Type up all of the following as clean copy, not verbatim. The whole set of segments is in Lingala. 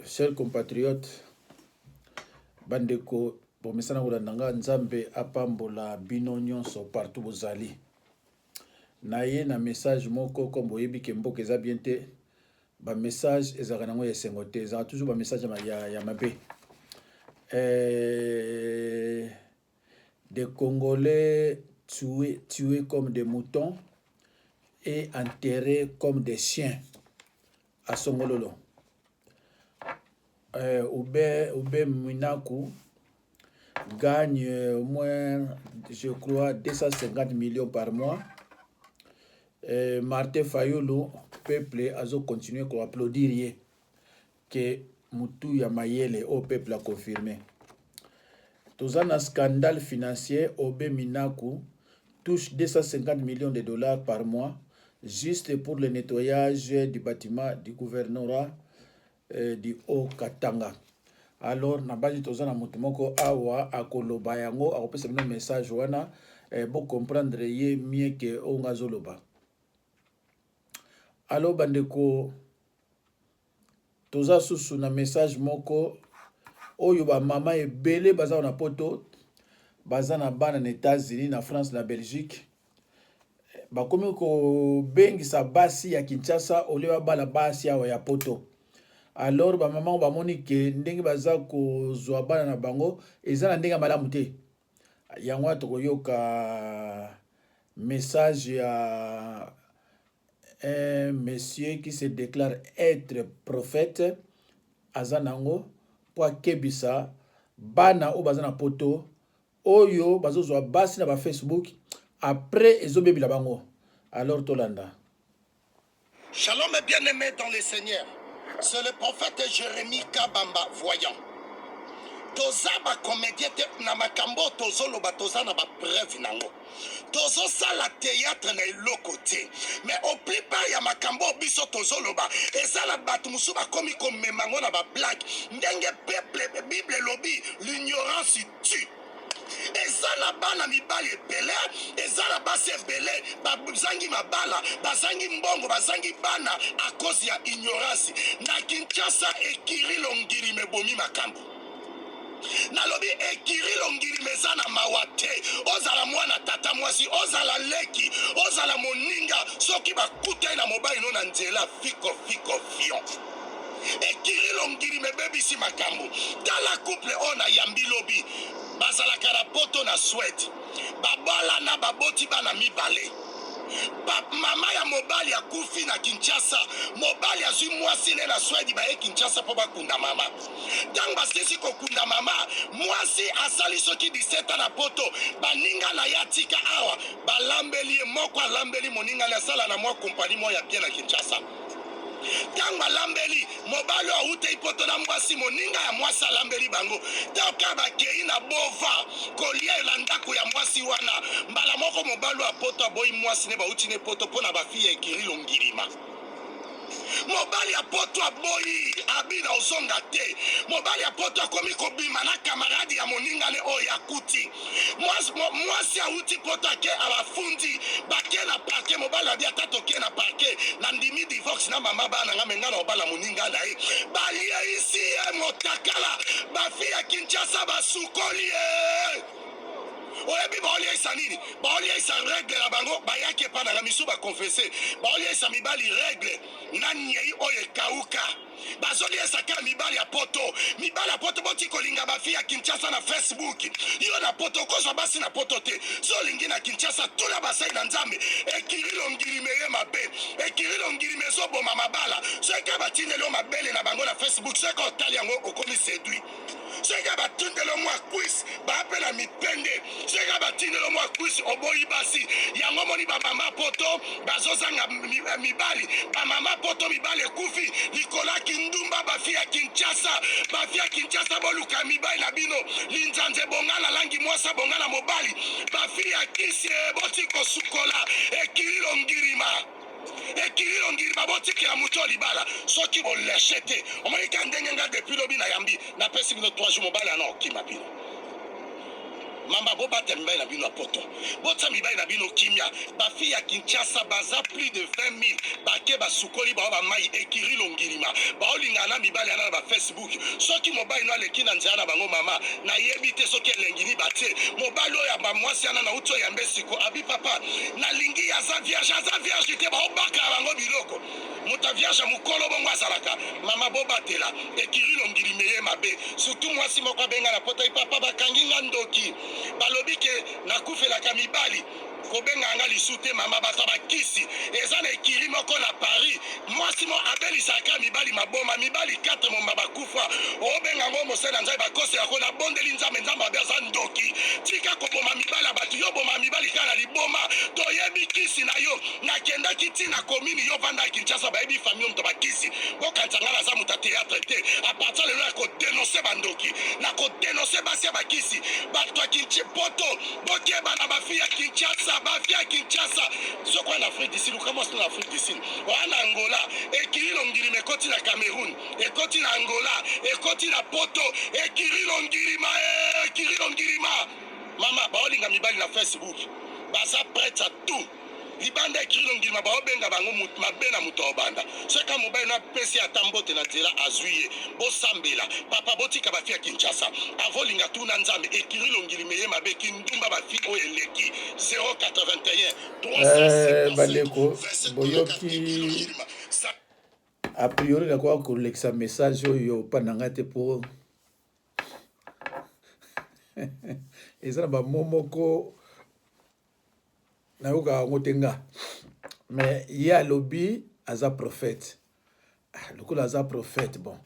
Chers compatriotes, bandeko, bomesana kulandanga nzambe apambola bino nyonso partout bozali. Naye na message moko comme boyebi ke mboka eza bien te, ba message ezaka nango esengo te, ezaka toujours ba message ya mabe. Des Congolais tués comme des moutons et enterrés comme des chiens à Songololo. Oube Minaku gagne au moins, je crois, 250 millions par mois. Martin Fayulu, peuple, a continué à applaudir que Moutou Yamayele au peuple a confirmé. Tous un scandale financier, Oube Minaku touche 250 millions de dollars par mois juste pour le nettoyage du bâtiment du gouvernorat du Haut-Katanga. Alors, na base tozana mutumoko awa akoloba yango akopesa bino message wana pour comprendre ye mieux que ongazoloba. Alors bandeko toza susu na message moko oyo ba mama ebele baza na poto baza na bana na États-Unis, na France, na Belgique. Bakomi ko bengisa basi ya Kinshasa olewa bala basi awa ya poto. Alors ba maman ba moni ke ndenge baza ko zwa bana na bango ezana ndenge malamu te. Yango tokoyoka message ya un monsieur qui se déclare être prophète azanango pour kebisa bana o bazana poto oyo bazo zwa basi na ba Facebook après ezobebila bango. Alors tolanda. Shalom et bien-aimé dans le Seigneur. C'est le prophète Jérémie Kabamba voyant. Toza ba comédien te na makambo tozolo ba toza na ba preuve nango. Tozo sala théâtre na lokote. Mais au plus bas ya makambo biso tozolo ba ezala batu musu ba komi comme mango na ba blague. Ndenge peuple Bible lobby l'ignorance tue. Ezala bana mibali ebele, ezala basi ebele, bazangi mabala, bazangi mbongo, bazangi bana à cause ya ignorance. Na Kinshasa ekiri longiri mebomi makambo. Nalobi ekiri longiri mezana mawate, ozala mwana tata mwasi, ozala leki, ozala moninga, soki bakuta na mobile no na nzela fiko fion. Ekiri longiri mebebisi makambo. Dans la couple on a yambi lobi. Bazala karapoto na Suède. Babala na baboti bana mibale. Mama ya mobali ya kufi na Kinshasa. Mobali ya zui mwasi ne na Suède ba e Kinshasa po bakunda mama. Tang basisi ko kunda mama. Mwasi asali soki 17 na poto. Baninga na yatika awa. Balambeli moko alambeli moninga na sala na mwa kompani mo ya bien na Kinshasa. Tanga lambeli mobali wa ute ipoto na mwasi moninga ya mwasi lambeli bango toka bakei na bova kolia elandako ya mwasi wana mbala moko mobali wa poto aboyi mwasi ne bauti ne poto pona bafiye ekiri longirima mobali ya poto aboyi abina osonga te mobali ya poto akomi kobima na kamaradi ya moninga ne oyo akuti mwasi auti poto ake abafundi bake na parke mobali abi atatoke na parke na ndimi divorce na mama bana nga menga na obala moninga na ye balia isi ye motakala bafi ya Kinshasa basukoli ye oyebi baoliesa nini baoliesa règle na bango bayaki epa nanga misu bakonfese baoliesa mibali règle na nyei oyo ekauka bazoliesa kaka mibali ya poto boti kolinga bafi ya Kinshasa na Facebook yo na poto kozwa basi na poto te so olingi na Kinshasa tula basai na nzambe ekiri longiri meye mabe ekiri longiri mezoboma mabala soki batindeli mabele na bango na Facebook soki otali yango okomi séduit seka batindelo mwa quiz baapela mipende seka batindelo mwa quiz oboyi basi yango moni ba mama poto bazozanga mibali ba mama poto mibali ekufi likola kindumba bafi ya Kinshasa boluka mibali na bino linzanze bongala langi mwasa bongala mobali bafi ya kisi boti kosukola ekirilo ngirima ekirilo ngirima boti kila muto libala soki boleshete omonika ndenge nga depuis lobi na yambi na pesi bino 3 jours mobali ana okima bino Mama bobata mibali na bino poto. Bota mibali na bino kimia. Ba fille ya Kinshasa baza plus de 20 000. Bake basukoli ba ba mai ekiri longirima. Ba olingana mibali na ba Facebook. Soki mobali no aleki na nzana bango mama na yebite soki elengini bate. Mobali oya ba mwasi ana na uto ya mbesiko abi papa na lingi ya za vierge te ba obaka bango biloko. Muta vierge mukolo bongo azalaka. Mama bobatela ekiri longirima ye mabe. Surtout mwasi moko benga na pota papa bakangi nga ndoki. Balobi ke nakufelaka mibali kobenga nga lisute mama bato bakisi eza na ekili moko na Paris mwasi mo abelisaka mibali maboma mibali 4 momba bakufa obenga ngo mosena nzai bakose yako na bondeli nzambe nzambe abaza ndoki tika koboma mibali bato yo boma mibali kana liboma toyebi kisi na yo nakendaki tina komini yo vanda Kinshasa bayebi famille mto bakisi bokanzanga na za muta théâtre te a partir lelo nakodenonse bandoki nakodenonse basi ya bakisi bato ya Kinchipoto bokeba na bafille ya Kinshasa bafia Kinshasa soko en Afrique du Sud comment c'est en Afrique du Sud en Angola ekiri longiri mekoti na Cameroun ekoti na Angola ekoti na Poto ekiri longiri ma mama baolinga mibali na Facebook baza prête à tout libanda ekiri longiri ma baobenga bango mabe na muto obanda seka mobali na pesi atambote na nzela azuye bosambela papa botika bafia Kinshasa avolinga tu na nzambe ekiri longiri meye mabe kindumba bafi o eleki 081 bandeko boyoki a priori nakoka kolekisa message oyo pananga te po eza na bamomoko nayoka yango te nga mais ye alobi aza prophète lokola aza prophète bon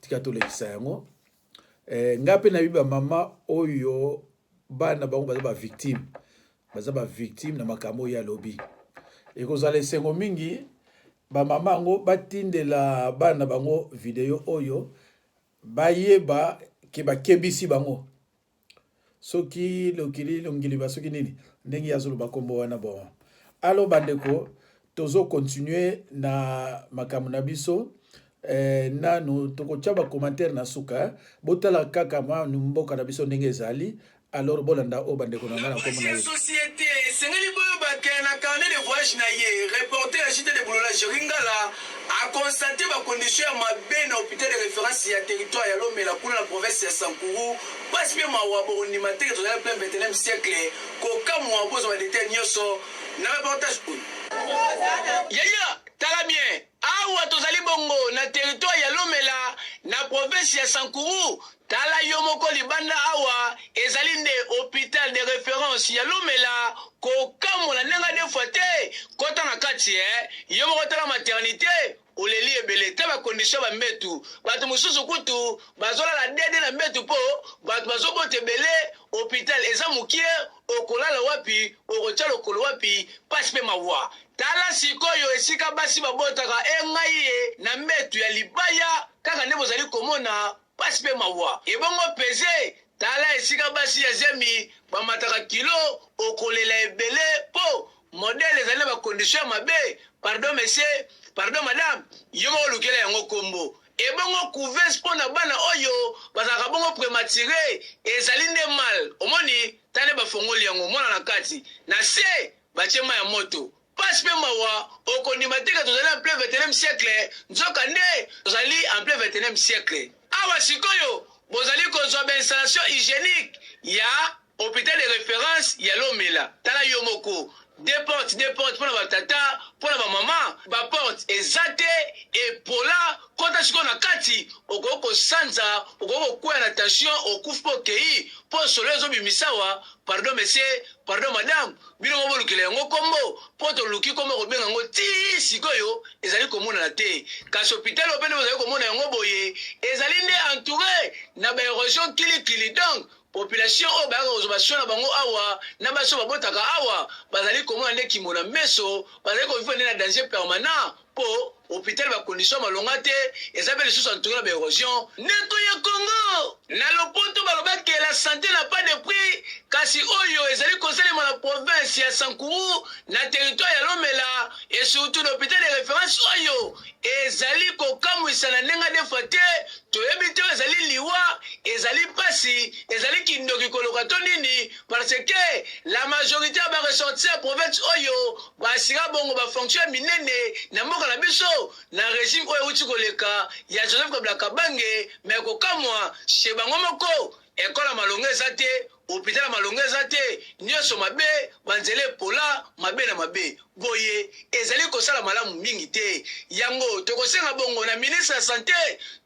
tika tolekisa yango nga mpe nayebi bamama oyo bana bango baza bavictime na makambo oyo alobi ekozala esengo mingi bamama yango batindela bana bango video oyo bayeba ke bakebisi bango soki lokili longili basoki nini ndenge yazoloba kombo wana bon alo bandeko tozo continuer na makambo na biso nanu tokotia bacommentaire na suka botala kaka mwa mboka na biso ndenge ezali alors bolanda o bandeko na ngana kombo na ye société sengeli boyo bakena na carnet de voyage na ye reporter ya JT de Boulola Jeringala a constaté ba condition ya mabe na hôpital de référence ya territoire ya Lomela kuna na province ya Sankuru parce que mawabo ni mateke to la plein 21e siècle ko kamwa bozo ba détail nyoso na reportage ku yaya tala bien awa tozali bongo na territoire ya Lomela na province ya Sankuru tala yo moko libanda awa ezali nde hôpital de référence ya Lomela ko kamola nenga de fois te kota na kati yo moko tala maternité oleli ebele te ba condition ba mbetu bato mususu kutu bazola la dede na mbetu po bato bazobote ebele hôpital eza mukie okolala wapi okotia lokolo wapi pasi mpe mawa tala sikoyo esika basi babotaka engai ye na mbetu ya libaya kaka nde bozali komona pasi mpe mawa ebongo peze tala esika basi ya zemi bamataka kilo okolela ebele po modèle ezali na bacondition ya mabe pardon monsieur pardon madame yo moko lukela yango kombo ebongo couveuse mpo na bana oyo bazalaka bongo prématuré ezali nde mal omoni tane bafongoli yango mwana na kati na se batie ma ya moto pasi mpe mawa okondima teka tozali en plein 21e siècle nzoka nde tozali en plein 21e siècle awa sikoyo bozali kozwa bainstallation hygiénique ya hôpital de référence ya Lomela tala yo moko deux portes pour la tata pour la maman ba porte ezate epola kota siko na kati okoko sanza okoko kwa na tension okufa okei po solo ezo bimisawa pardon monsieur pardon madame bino mo lukile yango kombo po to luki kombo ko benga ngo ti sikoyo ezali komona na te kasi hôpital opene ezali komona yango boye ezali nde entouré na ba érosion kili donc population o ba ozobation na bango awa na baso babotaka awa bazali komona nde kimona meso bazali ko vivre na danger permanent po hôpital ba condition malonga te ezabeli lisusu entouré na ba érosion neto ya Congo na lopoto balobaki la santé n'a pas de prix kasi oyo ezali kosalema na province ya Sankuru na territoire ya Lomela et surtout l'hôpital de référence oyo ezali kokamwisa na nenga de fois te toyebi te ezali liwa ezali pasi ezali kindoki koloka to nini parce que la majorité ya baressortir ya province oyo basika bongo bafonction minene na mboka na biso na régime oyo euti koleka ya Joseph Kabila Kabange me kokamwa chez bango moko ekole ya malongo eza te hôpital ya malongo eza te nyonso mabe banzela epola mabe na mabe boye ezali kosala malamu mingi te yango tokosenga bongo na ministre ya santé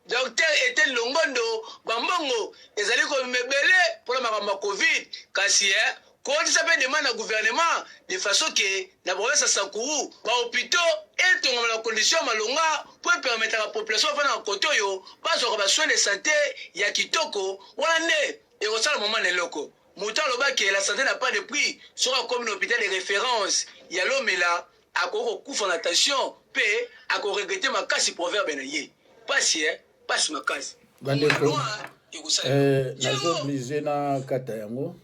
Docteur Etienne Longondo bambongo ezali komebele mpona makambo ya covid kasi kotisa mpe demande na gouvernement de façon ke na province ya Sankuru bahôpitaux etongama na condition malonga mpo epermetaka population bafanda na kote oyo bazwaka basoin de santé ya kitoko wana nde ekosala moma na eloko moto alobaki la santé n'a pas de prix soki akomi na hôpital de référence ya Lomela akoki kokufa na tension mpe akoregrete makasi proverbe na ye pasi makasi bandeko nazo oblige na kata yango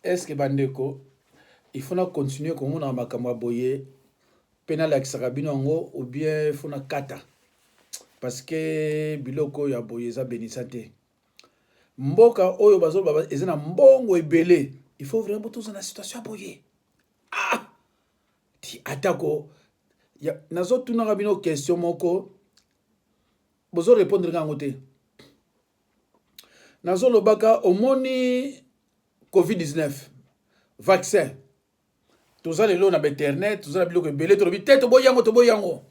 est-ce que bandeko il faut na continuer komona makambo ya boye mpe nalakisaka bino yango ou bien il faut na kata parce que biloko ya boye eza benisa te mboka oyo bazoloba eza na mbongo ebele il faut vraiment toza na situation ya boye ti atako nazotunaka bino question moko bozo répondre ngango te nazolobaka omoni covid-19 vaccin toza lelo na internet toza na biloko ebele tolobi te toboyango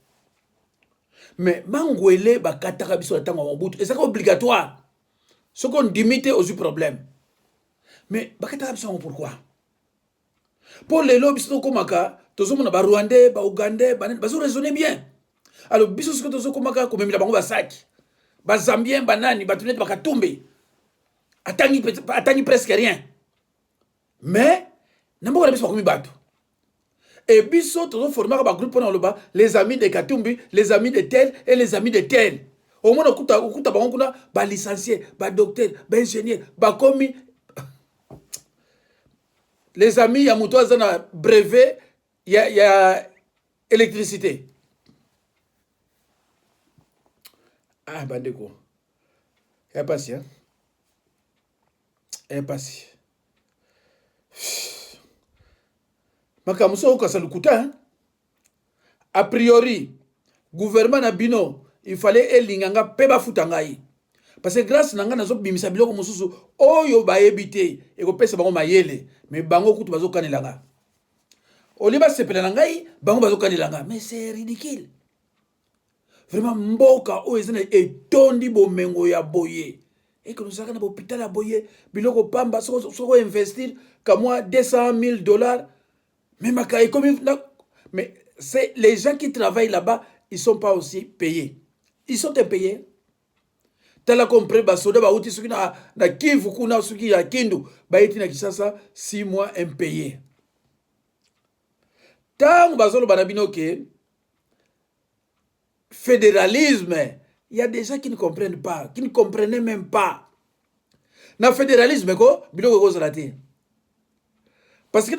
mais mangwele bakataka biso na ntango ya mobutu ezaka obligatoire soki ondimi te ozwi problème mais bakataka biso yango pourquoi mpo lelo biso tokomaka tozomona barwandais baougandais bazo raisonner bien alors biso soki tozokomaka komemela bango basaki bazambien banani bato neti bakatumbe atangi presque rien mais na mboka na biso bakomi bato et biso tozoformaka bagroupe mpona oloba les amis de Katumbi les amis de tel et les amis de tel omona okuta bango kuna balicencié badocteur baingénieur bakomi les amis ya moto aza na brevet ya électricité bandeko ya pasi ya pasi makambo so okasa lukuta a priori gouvernement na bino il fallait elinganga mpe bafuta ngai parce que grâce na ngai nazobimisa biloko mosusu oyo bayebi te ekopesa bango mayele mais bango kutu bazokanelanga oli basepela na ngai bango bazokanelanga mais c'est ridicule vraiment mboka oyo eza na etondi bomengo ya boye eke nozalaka na bahôpital ya boye biloko pamba soko investir kamwa $200,000 mais c'est les gens qui travaillent là-bas ils sont pas aussi payés ils sont impayés tala compris basoda bauti soki na Kivu kuna soki ya Kindu baiti na Kisasa 6 mois impayés tango bazoloba na bino ke fédéralisme il y a des gens qui ne comprennent pas qui ne comprenaient même pas na fédéralisme ko biloko ko zalati parce que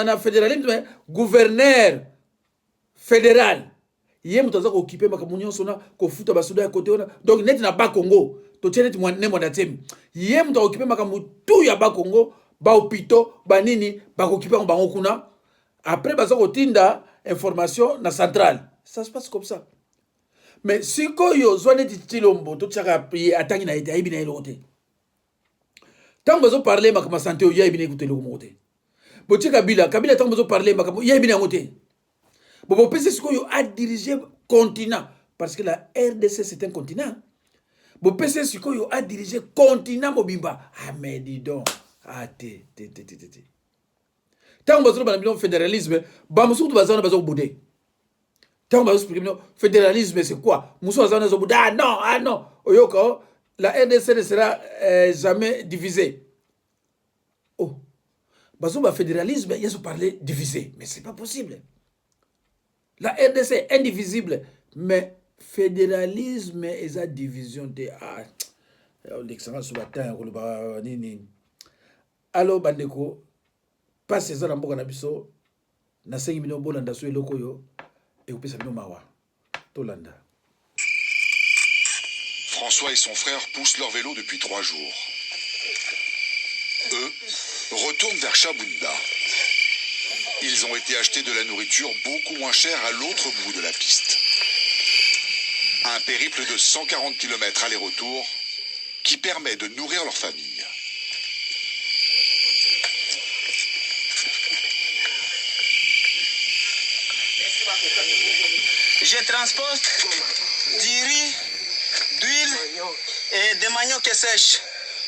na fédéralisme gouverneur fédéral yé muto za ko occuper makambo nyonso na ko futa basoda ya côté ona donc net na ba Congo to tcheneti mwane mwanda temi yé muto occuper makambo tout ya ba Congo ba hôpitaux ba nini ba occuper bango kuna après baza ko tinda information na centrale ça se passe comme ça mais si koyo zwaneti tilombo to tchaka prier atangi na ete ayibi na elote tant bazo parler makambo santé oyo ayibi na écouter le moté botie Kabila tant bazo parler makambo ayibi na ngote Bobo PC Sikoyo a dirigé continent parce que la RDC c'est un continent. Bobo PC Sikoyo a dirigé continent mobimba. Ah mais dis donc. Ah té. Tant que vous avez fédéralisme, bamusu tu bazana bazo boudé. Tant que vous expliquez fédéralisme c'est quoi? Musu bazana bazo boudé. Ah non. Oyoko, la RDC ne sera jamais divisée. Oh. Bazo ba fédéralisme, ils ont parlé divisé, mais c'est pas possible. La RDC est indivisible, mais fédéralisme et sa division de l'excellence sur la terre. Alors, bandeko, passe ça dans na biso, na 5 millions bolanda so eloko yo, et opesa bino mawa. Tolanda. François et son frère poussent leur vélo depuis 3 jours. Eux retournent vers Chabunda. Ils ont été acheter de la nourriture beaucoup moins chère à l'autre bout de la piste. Un périple de 140 km aller-retour qui permet de nourrir leur famille. Je transporte du riz, d'huile et des maniocs sèches,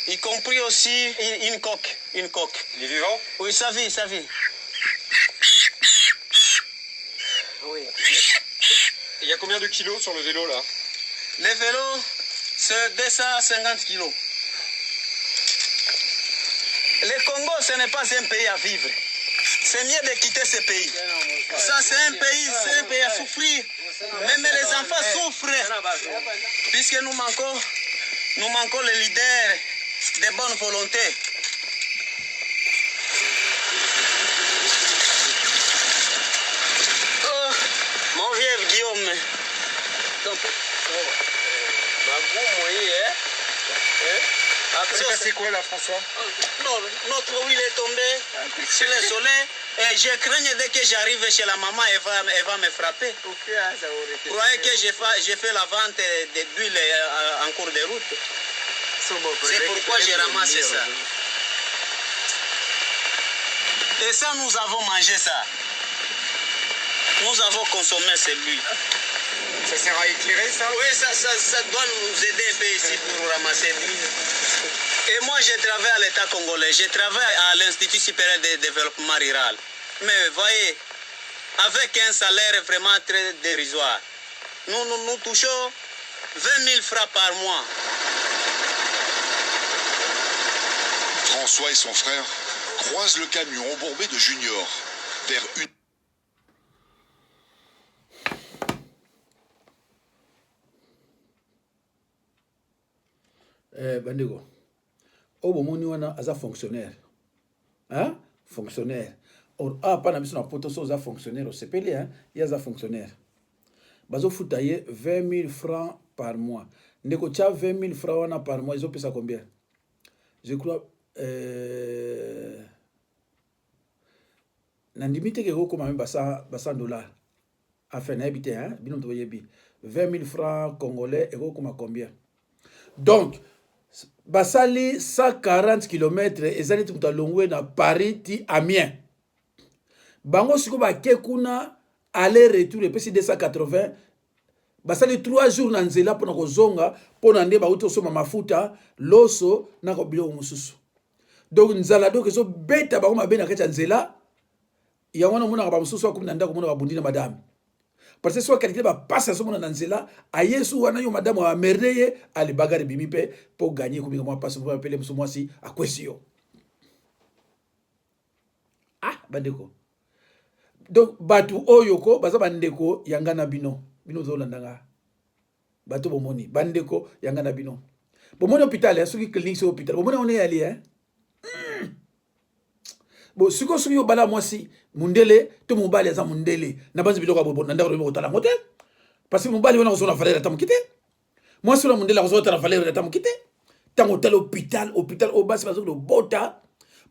y compris aussi une coque. Il est vivant? Oui, ça vit. Oui. Il y a combien de kilos sur le vélo là? Le vélo, c'est 250 kilos. Le Congo, ce n'est pas un pays à vivre. C'est mieux de quitter ce pays. Ça, c'est un pays à souffrir. Même les enfants souffrent. Puisque nous manquons les leaders de bonne volonté. Oh, mon vieux Guillaume. C'est quoi là, François? Non, notre huile est tombée sur le soleil et je crains dès que j'arrive chez la maman, elle va me frapper. Vous croyez que j'ai fait la vente d'huile en cours de route? C'est pourquoi j'ai ramassé ça. Et ça, nous avons mangé ça. Nous avons consommé celui. Ça sert à éclairer ça? Oui, ça doit nous aider un peu ici pour ramasser l'huile. Et moi, je travaille à l'État congolais. Je travaille à l'Institut supérieur de développement rural. Mais voyez, avec un salaire vraiment très dérisoire, nous touchons 20 000 francs par mois. François et son frère croisent le camion embourbé de Junior vers une... Bandego. Obo moni wana aza fonctionnaire. Hein? Fonctionnaire. Or pas na biso na poto so za fonctionnaire, c'est pelé hein, il y a fonctionnaire. Bazo futaye 20 000 francs par mois. Ndeko tcha 20 000 francs wana par mois, ils ont payé ça combien? Je crois nandimite ke ko même basa $100. Enfin na habité hein, bino to yebi. 20 000 francs congolais et ko combien? Donc basali 140 km ezali tuta longwe na Paris ti Amiens. Bango siko ba kekuna aller retour et puis 280 basali 3 jours na nzela pona kozonga pona nde ba uto soma mafuta loso na ko bilo mususu. Donc nzala donc so beta ba ma bena kacha nzela ya wana muna ba mususu akumna ndako muna ba bundina madame. Parce que soit quelqu'un va passer son dans nzela ayesu wana yo madame wa merdeye ali bagari bimipe pour gagner comme moi passe pour appeler ce mois-ci à question. Ah bandeko. Donc batu oyoko baza bandeko yangana bino zolandanga. Batu bomoni bandeko yangana bino. Bomoni hôpital ya soki clinique sur hôpital. Bomoni on est allé hein. Bon siko soki yo bala mwasi mundele to mobali aza mundele na banzi biloko bobo na ndako tala mote parce que mobali wana ko na valeur ta mukite mwasi na mundele ko na valeur ta mukite tango tel hôpital au basi bazo lo bota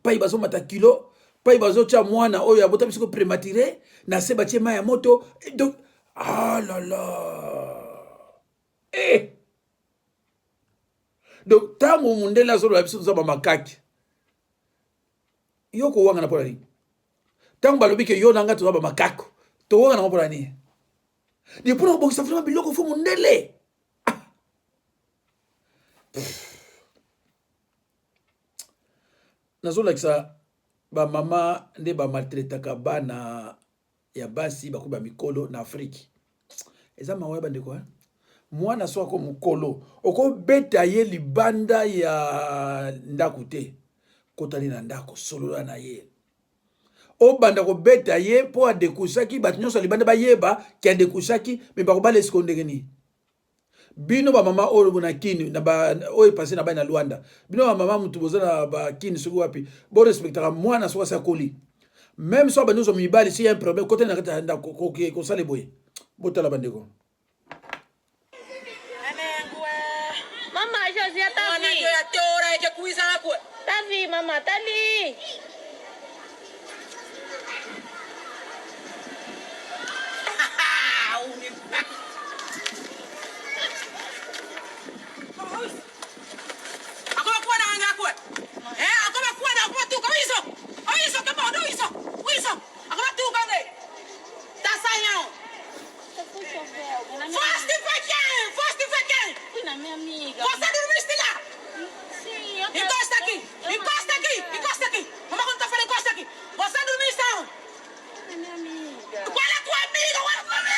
pa bazo mata kilo pa bazo cha mwana oyo abota bisiko prématuré na se batie ma ya moto donc ah là là donc tango mundele azo lo biso za makaki yoko wanga na polani tango balobi ke yo nanga to ba makako to wanga na polani ni pour bo sa vraiment biloko fo mundele nazola kisa ba mama nde ba maltraitaka bana ya basi bakuba mikolo na Afrique eza mawa bandeko mwana so ko mukolo oko beta ye libanda ya ndakute kotali na ndako solo na ye o banda ko beta ye po adekusaki batunyoso libanda bayeba ki adekusaki me ba ko bale skondengeni bino ba mama olo bona kini na ba o passé na ba na Luanda bino ba mama mutu bozana ba kini suku wapi bo respectera mwana so sa koli même so ba nous mibali si un problème côté na kata ndako ko sale boye botala bandeko kuiza kwa. Tavi mama, tali. Você dormiste lá? Sim, eu Encosta aqui! Encosta aqui! Encosta aqui! Mamãe, quando tá falando, encosta aqui! Você dormiste aonde? É minha amiga. Qual é a tua amiga? Qual é a tua amiga?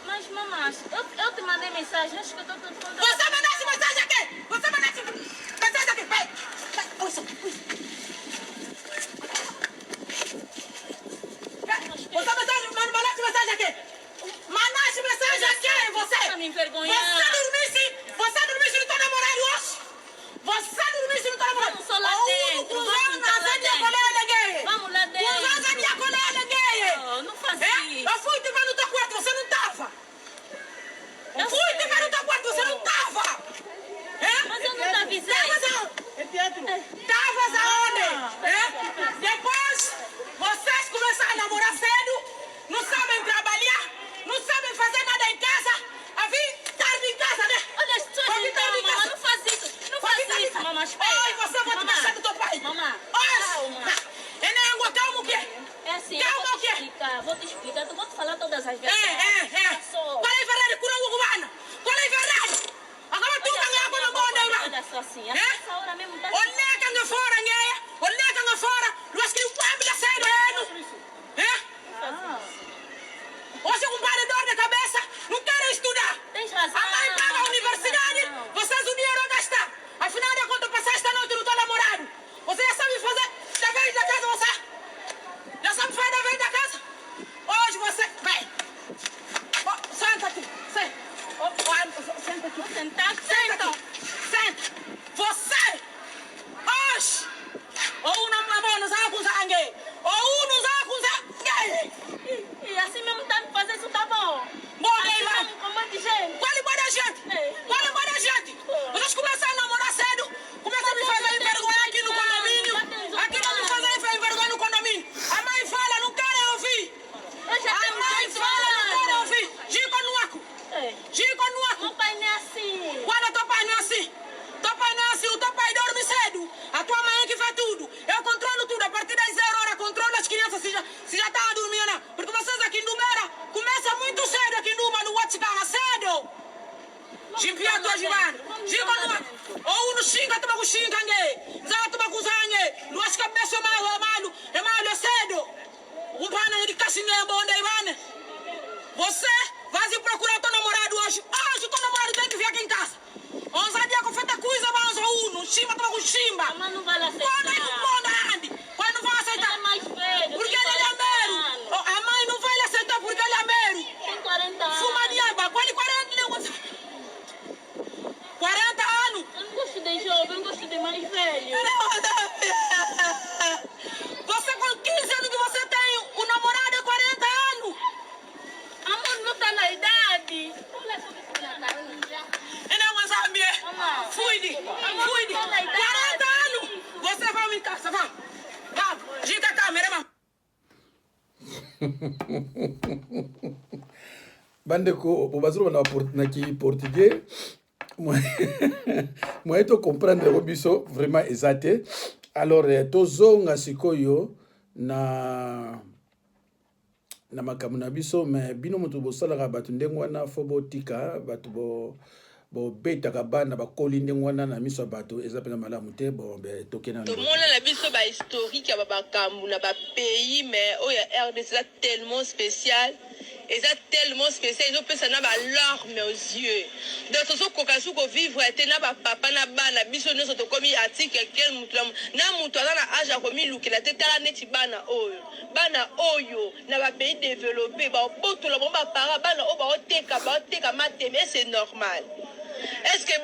Mas mamãe, eu te mandei mensagem, acho que eu tô tudo. Você mandasse mensagem aqui! Você mandasse mensagem aqui! Vai! Você mandasse mensagem aqui! Mandasse mensagem aqui, você! Tá me envergonhando. Você dormisse no teu namorado hoje? Você dormisse no teu namorado? Vamos só lá dentro. Vamos lá dentro. Vamos lá dentro. Não faz isso. Eu fui te ver no teu quarto, você não tava. Eu fui te ver no teu quarto, você não tava. Mas eu não te avisei. Tavas aonde? Depois, vocês começaram a namorar cedo, não sabem trabalhar, não sabem fazer nada em casa. A vir tarde em casa, né? Olha as suas então, mamãe, não faz isso. Não faz isso, mamãe. Oi, você vai te deixar do teu pai. Mamãe, calma. É nem água, calma o quê? É assim, Calma, eu vou te explicar. Eu vou te falar todas as vezes. Qual é a verdade? Cura o cubano. Qual é a verdade? Agora tu não água no bonde, irmão. Olha só assim, essa hora mesmo tá... Olha que anga fora, né? Olha que anga fora. Nós que o pai da sério, Hoje um pai dor de cabeça, não querem estudar. Tens razão. A mãe paga a universidade, vocês o dinheiro a gastar. Afinal de contas, passar esta noite no teu namorado. Você já sabe fazer dever da casa, você? Já sabe fazer dever da casa? Hoje você... Vem. Senta aqui. Senta aqui. Vou sentar. Senta aqui. Senta. Você... Hoje... Ou não mamão nos acusar, ou nos acusar. E assim mesmo tá me fazendo isso, tá bom? Bora, assim irmão. mesmo, com um monte de gente. Qual é a gente? Qual é a gente? Vocês começaram a namorar cedo, começam a me fazer envergonhar aqui no condomínio. Aqui não me fazem envergonhar no condomínio. A mãe fala, não querem ouvir. A mãe fala, não querem ouvir. Gico no aco. Meu pai não é assim. Quando teu pai não é assim? Teu pai não é assim, o teu pai dorme cedo. A tua mãe é que faz tudo. Eu controlo tudo. A partir das 0 horas, controlo as crianças se já tá dormindo. Porque vocês aqui em Dumera começam muito cedo aqui em Duma, no WhatsApp, cedo. Jimpia tua jibana. Jico no ou no xinga, toma com xinga, zá toma com zangue. Duas cabeças é malo cedo. Um pana de caixinha bonde, Ivane. Você vai se procurar teu namorado hoje. Hoje teu namorado tem que vir aqui em casa. 11 dias com feita coisa, vamos a uno. Chimba, toma com chimba. Mas não vai aceitar. Quando não vai aceitar? Ele é mais velho. Porque ele é mero. A mãe não vai lhe aceitar porque ele é mero. Tem 40 anos. Fuma diaba. Qual é 40 anos? 40 anos. Eu não gosto de jovem, eu gosto de mais velho. Você com 15 anos que você tem, o namorado é 40 anos. Amor, não tá na idade. Fui-de. 40 anos. Você vai em casa, vamos. Vamos. Gira a câmera, irmão. Bandeko, bobazuru na ki portugais. Moi to comprendre biso vraiment exact. Alors tozonga sikoyo na makambo na biso mais bino moto bosalaka bato ndenge wana fo botika bato bobetaka bana bakoli ndenge wana na miso ya bato eza mpena malamu te bon tokena tomona na biso bahistorique ya bakambu na bapays mais oyo ya RDC eza tellement spécial ezopesa na balarme aux yeux donc tozokoka su kovivre te na bapapa na bana biso nyonso tokomi article kel mutu na mutu aza na age akomilukela te tala neti bana oyo na bapays développé baobotola bango bapara bana oyo baoteka mateme et c'est normal. Est-ce que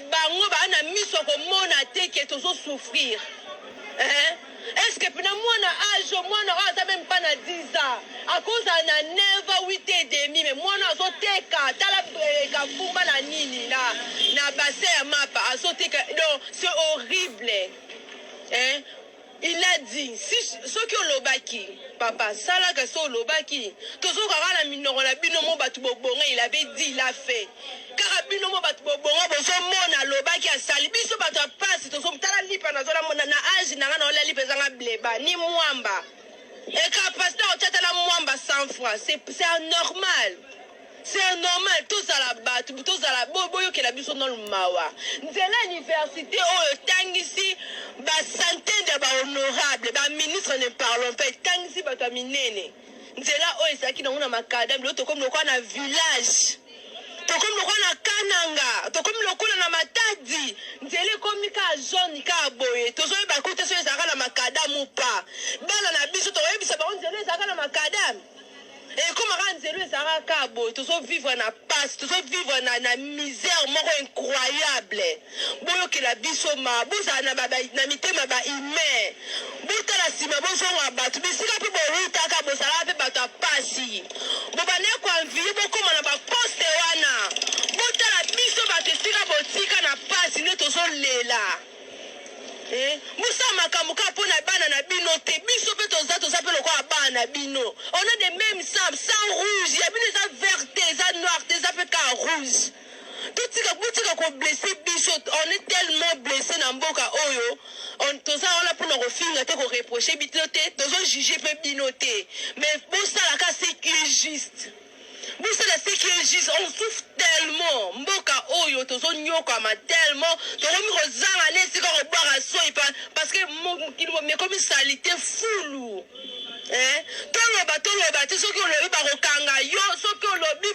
bango ba na miso komona te ke tozo souffrir? Est-ce que pena mwana âge mwana ata même pas na 10 ans à cause na 9 8 et demi mais moi wana azoteka tala kafumba na nini na bassin ya mapa azoteka. Donc c'est horrible. Hein? Il a dit, si ceux qui ont l'obaki, papa, ça là que sont l'obaki, tous ceux qui ont la minore, la binomo batubobonga, il avait dit, il a fait. Car binomo batubobonga, besoin mona l'obaki a sali, biso batu passe, tous ceux qui ont lipa na zona mona na âge na ngana la lipa zanga bleba, ni mwamba. Et capacité au tata la mwamba 100 fois, c'est anormal. C'est normal, tous à la batte, tous à la boboyo qui la biso dans le mawa. C'est l'université où tang ici, ba centaine de ba honorable, ba ministre ne parlons pas, tang ici ba minene. C'est là où ça qui dans una makadam, l'autre comme le coin na village. To comme le coin na kananga, to comme le coin na matadi. C'est comme ka jaune ka boye. To so ba côté so ça na makadam ou pas. Bala na biso to yebi ça ba on c'est ça na makadam. Et comme Ranzelo Zara Kabo, tous vivre na passe, tous vivre na misère incroyable. Boyo que la bisoma, boza na baba na mitema ba ime. Bota la sima bozo wa batu, bisika pe boruta ka bosala pe batu pasi. Bobane ko envie boko na ba poste wana. Bota la biso ba te sika botika na pasi ne tozo lela. Moussa Makamuka pour la banane à bino, t'es biso pe toza pe le quoi banane bino. On a des mêmes sables, sans rouge, il y a des sables vertes, des sables noirs, des sables rouges. Tout ce qui est blessé, biso, on est tellement blessé dans Mboka Oyo. On a pour nous refuser, on reprocher, binoté, on juger pe binoté. Mais pour ça, la cas c'est qui est juste. Vous savez ce qui est juste, on souffre tellement. Mboka Oyo, tozo nyoka ma tellement. Tozo mi rozanga ne sika ko boire soy parce que mais comme salité foulou. Toloba te soki olobi bakokanga yo, soki olobi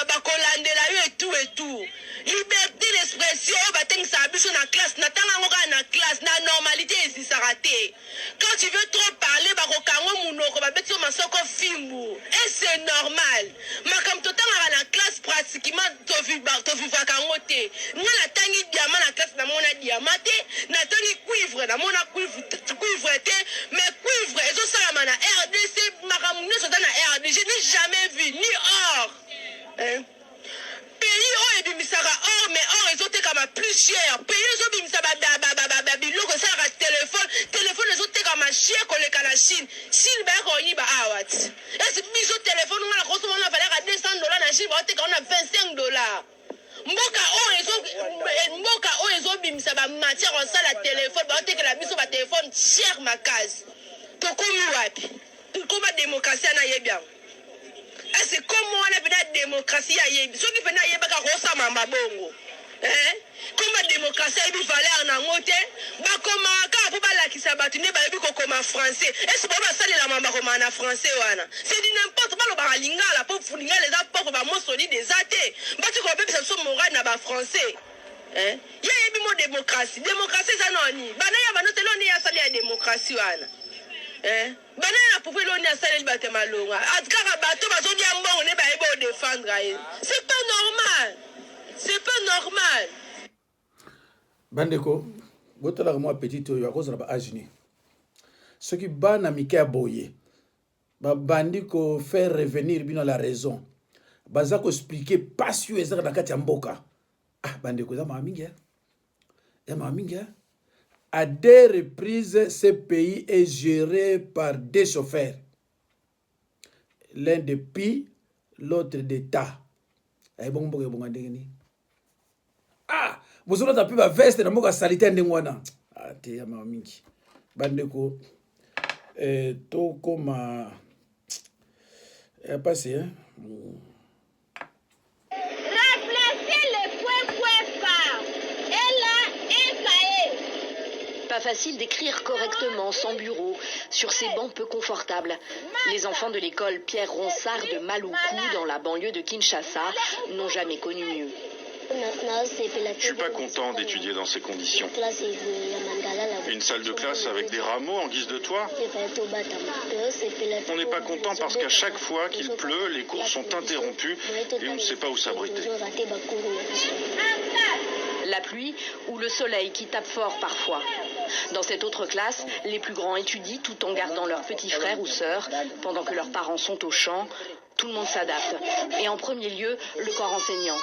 bakolandela yo et tout. Liberté d'expression, batengisa biso na classe, na tanga ngoka na classe, na normalité esisaka te. Quand tu veux trop parler, bakokanga munoko, babeti yo masoko fimbu. Et c'est normal. Makam totanga na classe pratiquement tovivaka ngo te. Nga na tangi diamant na classe na mona diamant te, na tangi cuivre na mona cuivre te, mais cuivre ezosala na RDC, makamu nyonso ta na RDC, je n'ai jamais vu ni or. Pays oyo ebimisaka or, mais or ezotekama plus cher. Pays ezobimisaka biloko esalaka téléphone ezotekama cher koleka na Chine. Chine bayaka oyiba awa ti. Esi biso téléphone nga na kosoma na valaka $200 na Chine baoteka ona $25. Mboka oyo ezobimisa ba matière osala téléphone baotekela biso ba téléphone cher makasi. Tokomi wapi? Comment démocratie na yebia? Est-ce comment on a fait la démocratie à yebi? Ceux qui font na yeba ka rosa mama bongo. Comment démocratie a une valeur na ngote? Ba koma ka po ba la ki sabatu ne ba yebi ko koma français. Est-ce pas ça la mama koma na français wana? C'est du n'importe pas lo ba lingala po fulinga les apports ba mo solide des athées. Ba tu ko pe ça so moral na ba français. Ya yebi mo démocratie. Démocratie ça noni. Ba na ya ba no telo ni ya sali ya démocratie wana. Banana pour faire l'honneur à liberté malonga. Atkara bateau bateau diamant on est baïbo défendre. C'est pas normal. C'est pas normal. Bandeko, botala moi petit yo à cause de la agini. Ce qui ban na mika boye. Ba bandiko faire revenir bino la raison. Baza ko expliquer passion ezaka na kati ya mboka. Ah bandeko za maminga. Ya maminga. À 2 reprises, ce pays est géré par 2 chauffeurs. L'un de Pi, l'autre d'État. Ah, vous avez un peu de veste, vous avez salité de moi. Ah, t'es à ma mingi. Bandeko, tout comme. Passé, hein. Pas facile d'écrire correctement sans bureau, sur ces bancs peu confortables. Les enfants de l'école Pierre Ronsard de Maluku, dans la banlieue de Kinshasa, n'ont jamais connu mieux. Je suis pas content d'étudier dans ces conditions. Une salle de classe avec des rameaux en guise de toit. On n'est pas content parce qu'à chaque fois qu'il pleut, les cours sont interrompus et on ne sait pas où s'abriter. La pluie ou le soleil qui tape fort parfois. Dans cette autre classe, les plus grands étudient tout en gardant leurs petits frères ou sœurs pendant que leurs parents sont au champ Tout le monde s'adapte, et en premier lieu, le corps enseignant.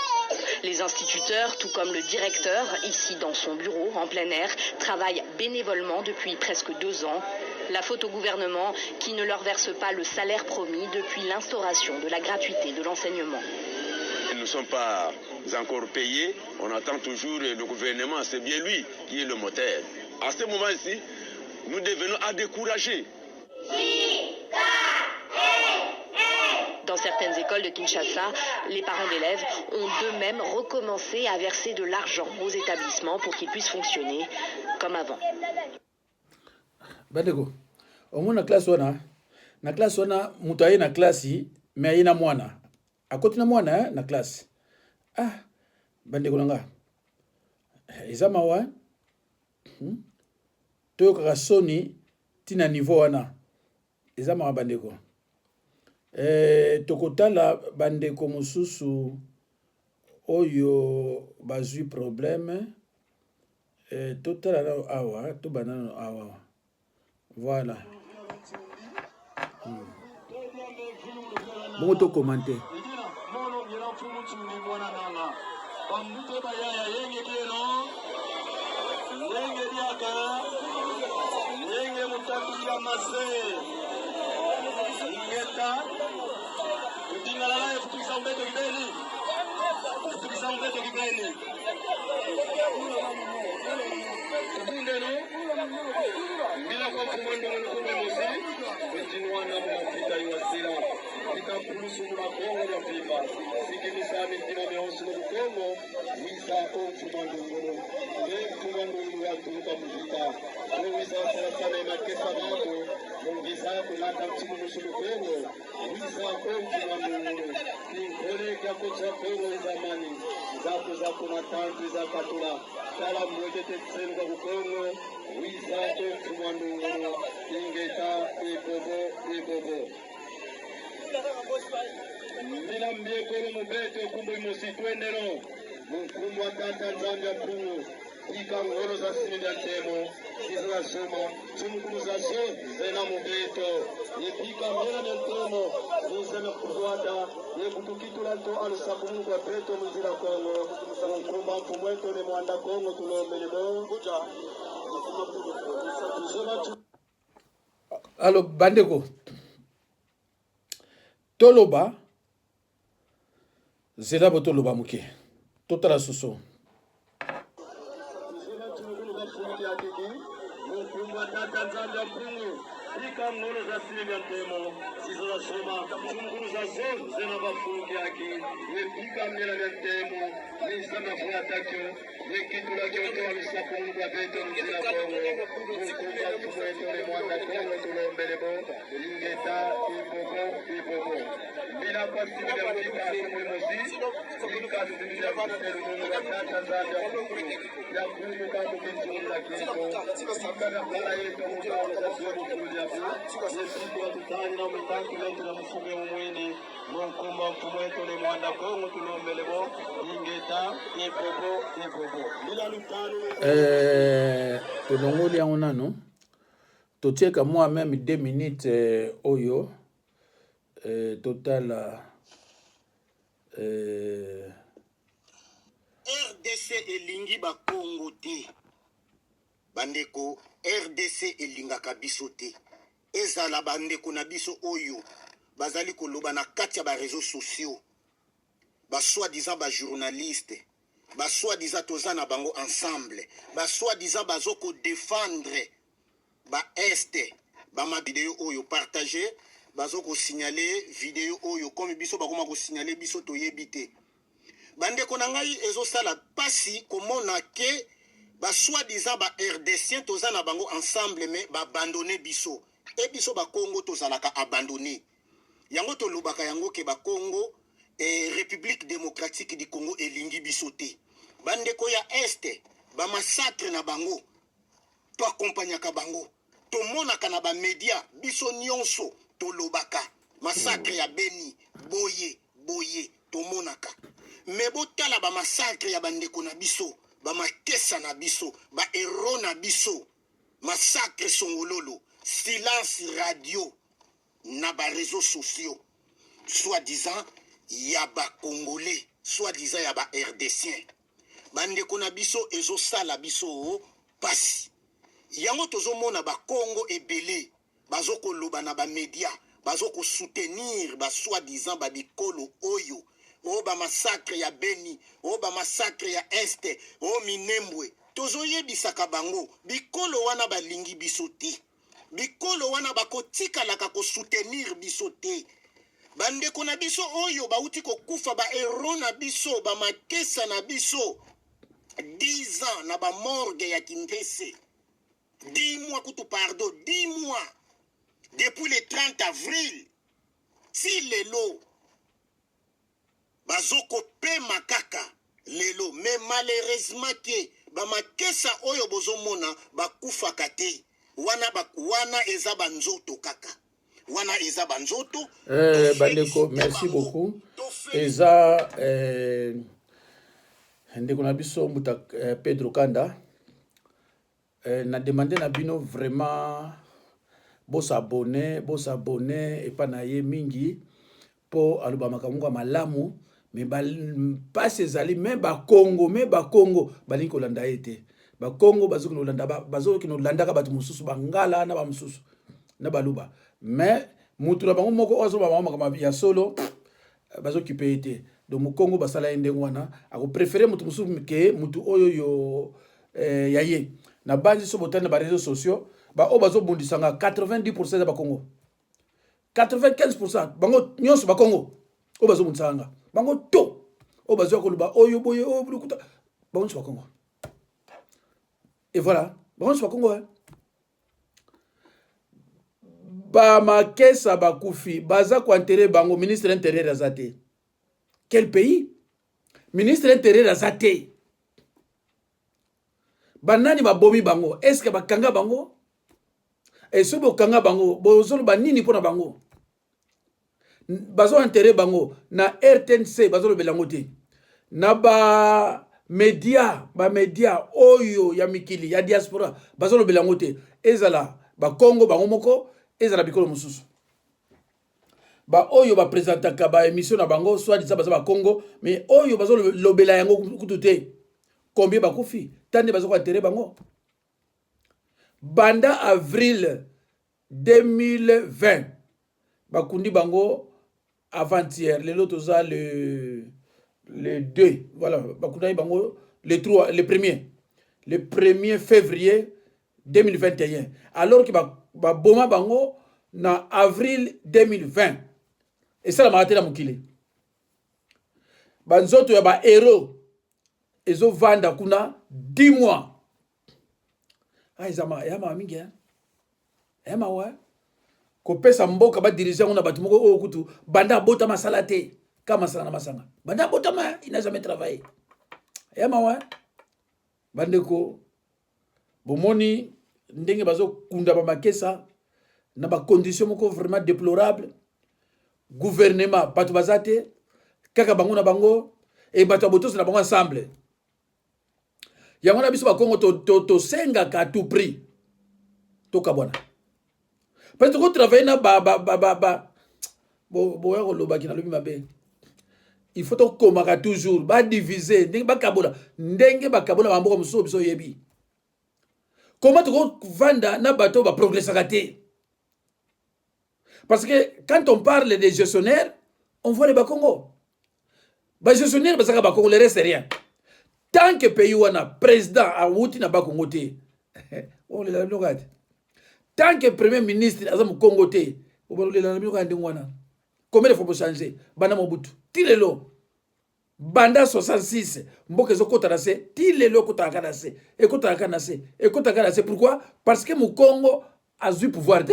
Les instituteurs, tout comme le directeur, ici dans son bureau, en plein air, travaillent bénévolement depuis presque 2 ans. La faute au gouvernement qui ne leur verse pas le salaire promis depuis l'instauration de la gratuité de l'enseignement. Nous ne sommes pas encore payés, on attend toujours le gouvernement, c'est bien lui qui est le moteur. À ce moment-ci, nous devenons à décourager. Dans certaines écoles de Kinshasa, les parents d'élèves ont d'eux-mêmes recommencé à verser de l'argent aux établissements pour qu'ils puissent fonctionner comme avant. Bandeko, au moins na classe wana mutu aye na classe mais aye na mwana. Akoti na mwana na classe. Ah, bandeko nanga. Eza mawa. Toyoka soni tina niveau wana. Eza mawa bandeko. Tokotala bandeko mususu oyo bazui problème. Totala na awa, to banana awa. Voilà. Bon, to commenter. Bila kwa kumwendo mkubwa mosi, kujinuana mwafrika iwasila. Ika pulusu mwakongo ya pipa. Siki misami kima meosu mwakongo, wisa ofu mandunguru. Wefu mandunguru ya tuka mzika. Wisa wasalasana imakesa wako, mungisa kunaka mchimu musu mwakongo, wisa ofu mandunguru. Kinkole kia kocha kongo zamani. Zako na tantu za katula. Kala mwekete tselu kwa kukongo. Wisa ofu mandunguru. Ingeta ibobo. Nina mbiekoro mubete kumbu imusitwendero. Mkumbu wa tata Zambia pungu. Ika ngoro za sini ya temo. Sisa za soma. Chumukuru za so. Zena mubeto. Yepika mera ya temo. Nizeme kufuata. Yekutukitula to alusakumu kwa beto mzila Kongo. Mkumba mfumweto ni mwanda Kongo tulomelebo. Kuja. Alors, bandeko. Toloba. Zela botoloba muke. Totala soso. Ika mnono za sili ya temo, sizo za soma, chunguru za zon, zena bafungi yaki, wepika mnela ya temo, nisa mafuata kyo, wekitu la kyo kwa misapungu kwa beto mzina kongo, mkumba kumweto le mwanda kongo tulombelebo, ingeta ibobo. Bila kwa sili ya mtika kumwe mosi, ika sili ya mtelu mungu wa tata zanda kuku, ya kumu kamu kinzuri la kiko, ika na kala yeto mkao za zoni kulia. Yesu atutani na umetanki letu na mfume umwini Mkumba mfumweto ni mwanda kongo tulombelebo ingeta ibobo Bila lutanu Tolongoli yango nano totieka moi même 2 minutes oyo total RDC elingi ba Congo te bandeko RDC elingaka biso te ezala bandeko na biso oyo bazali koloba na kati ya ba réseaux sociaux ba soi-disant ba journaliste ba soi-disant toza na bango ensemble ba soi-disant bazoko défendre ba este ba ma vidéo oyo partager bazoko signaler vidéo oyo comme biso bakoma ko signaler biso toyebi te bandeko na ngai ezosala pasi komona ke ba soi-disant ba RDCien toza na bango ensemble mais ba abandonner biso et biso ba Congo tozalaka abandonné yango tolobaka yango ke ba Congo République démocratique du Congo elingi biso te bandeko ya este ba massacre na bango to accompagnaka bango to monaka na ba média biso nyonso tolobaka massacre ya Beni boye to monaka mais botala ba massacre ya bandeko na biso ba makesa na biso ba héros na biso massacre songololo silence radio na ba réseaux sociaux soi-disant yaba congolais, soi-disant yaba RDCien. Bande kona biso ezo sala biso pasi. Yango tozo mona ba Congo ebele, bazo ko loba na ba media, bazo ko soutenir ba soi-disant ba bikolo oyo. O ba massacre ya Beni, o ba massacre ya Este, o Minembwe. Tozo yebisaka bango, bikolo wana balingi biso te. Bikolo wana bakotika laka ko soutenir biso te. Bande kona biso oyo bauti ko kufa ba hero na biso, ba makesa na biso. 10 ans na ba morgue ya Kinshasa. 10 mois kutu pardon, 10 mois. Depuis le 30 avril. Si lelo bazoko pe makaka lelo, mais malheureusement que ba makesa oyo bozomona bakufaka te. Wana eza banzoto kaka. Wana eza banzoto. Bandeko, merci beaucoup. Eza ndeko na biso muta Pedro Kanda. Na demandé na bino vraiment bos abonné et pas na ye mingi pour aluba makamwa malamu. Mais pas ces alliés, mais Congo, balingi kolanda ete. Congo bazoki kolanda bazoki kolanda ka batu mususu bangala na ba mususu na baluba. Mais mutu na bango moko ozo ba makama ya solo bazoki pe ete. Donc Congo basala ende wana ako préférer mutu mususu ke mutu oyo yo yaye. Na bandi so botana ba réseaux sociaux ba o bazo bundisanga 90% de ba Congo. 95% bango nyonso ba Congo o bazo bundisanga. Bango to o bazo koluba oyo boye o bulukuta bango so ba Congo. Et voilà, bango so ba Congo. Ba makesa ba kufi baza ko enterrer bango ministre intérieur azate. Quel pays? Ministre intérieur azate. Banani ba bomi bango, est-ce que ba kanga bango? Et so bo kanga bango, bozolo ba nini pona bango? Bazo enterrer bango na RTNC bazolo belango te. Na ba media oyo ya mikili ya diaspora bazolo belango te. Ezala ba Congo bango moko, ezala bikolo mususu. Ba oyo ba présentaka ba émission na bango soit dit ça ba Congo, mais oyo bazolo lobela yango kutute. Combien ba kufi? Tande bazoko enterrer bango. Banda avril 2020 bakundi bango avant-hier l'autre ça le 2 voilà bakundi bango le 3 le 1er février 2021 alors que ba boma bango na avril 2020 et ça la matin la mukile banzoto ya ba héros ezo vanda kuna 10 mois. Zama yama mingi yama wa ko pesa mboka ba dirigeant on a batu moko o kutu banda bota masala te kama masala na masanga banda bota ma il n'a jamais travaillé yama wa bandeko bomoni ndenge bazo kunda ba makesa na ba condition moko vraiment déplorable gouvernement batu bazate kaka bango na bango et batu botos na bango ensemble. Yango na biso ba Congo to senga ka tout prix to kabona parce que travailler na ba bo ya ko loba kina lobi mabe il faut to komaka toujours ba diviser ndenge ba kabola bamboka muso biso yebi comment to vanda na bato ba progresser raté parce que quand on parle des gestionnaires on voit les ba Congo ba gestionnaires ba saka ba Congo le reste rien. Tant que pays wana président a wuti na ba Congo te on le logade tant que premier ministre azam Congo te on le la logade wana comment il faut changer bana Mobutu tilelo banda 66 mboka zo kota na se tilelo kota kana se e kota kana se pourquoi parce que mu Congo a eu pouvoir te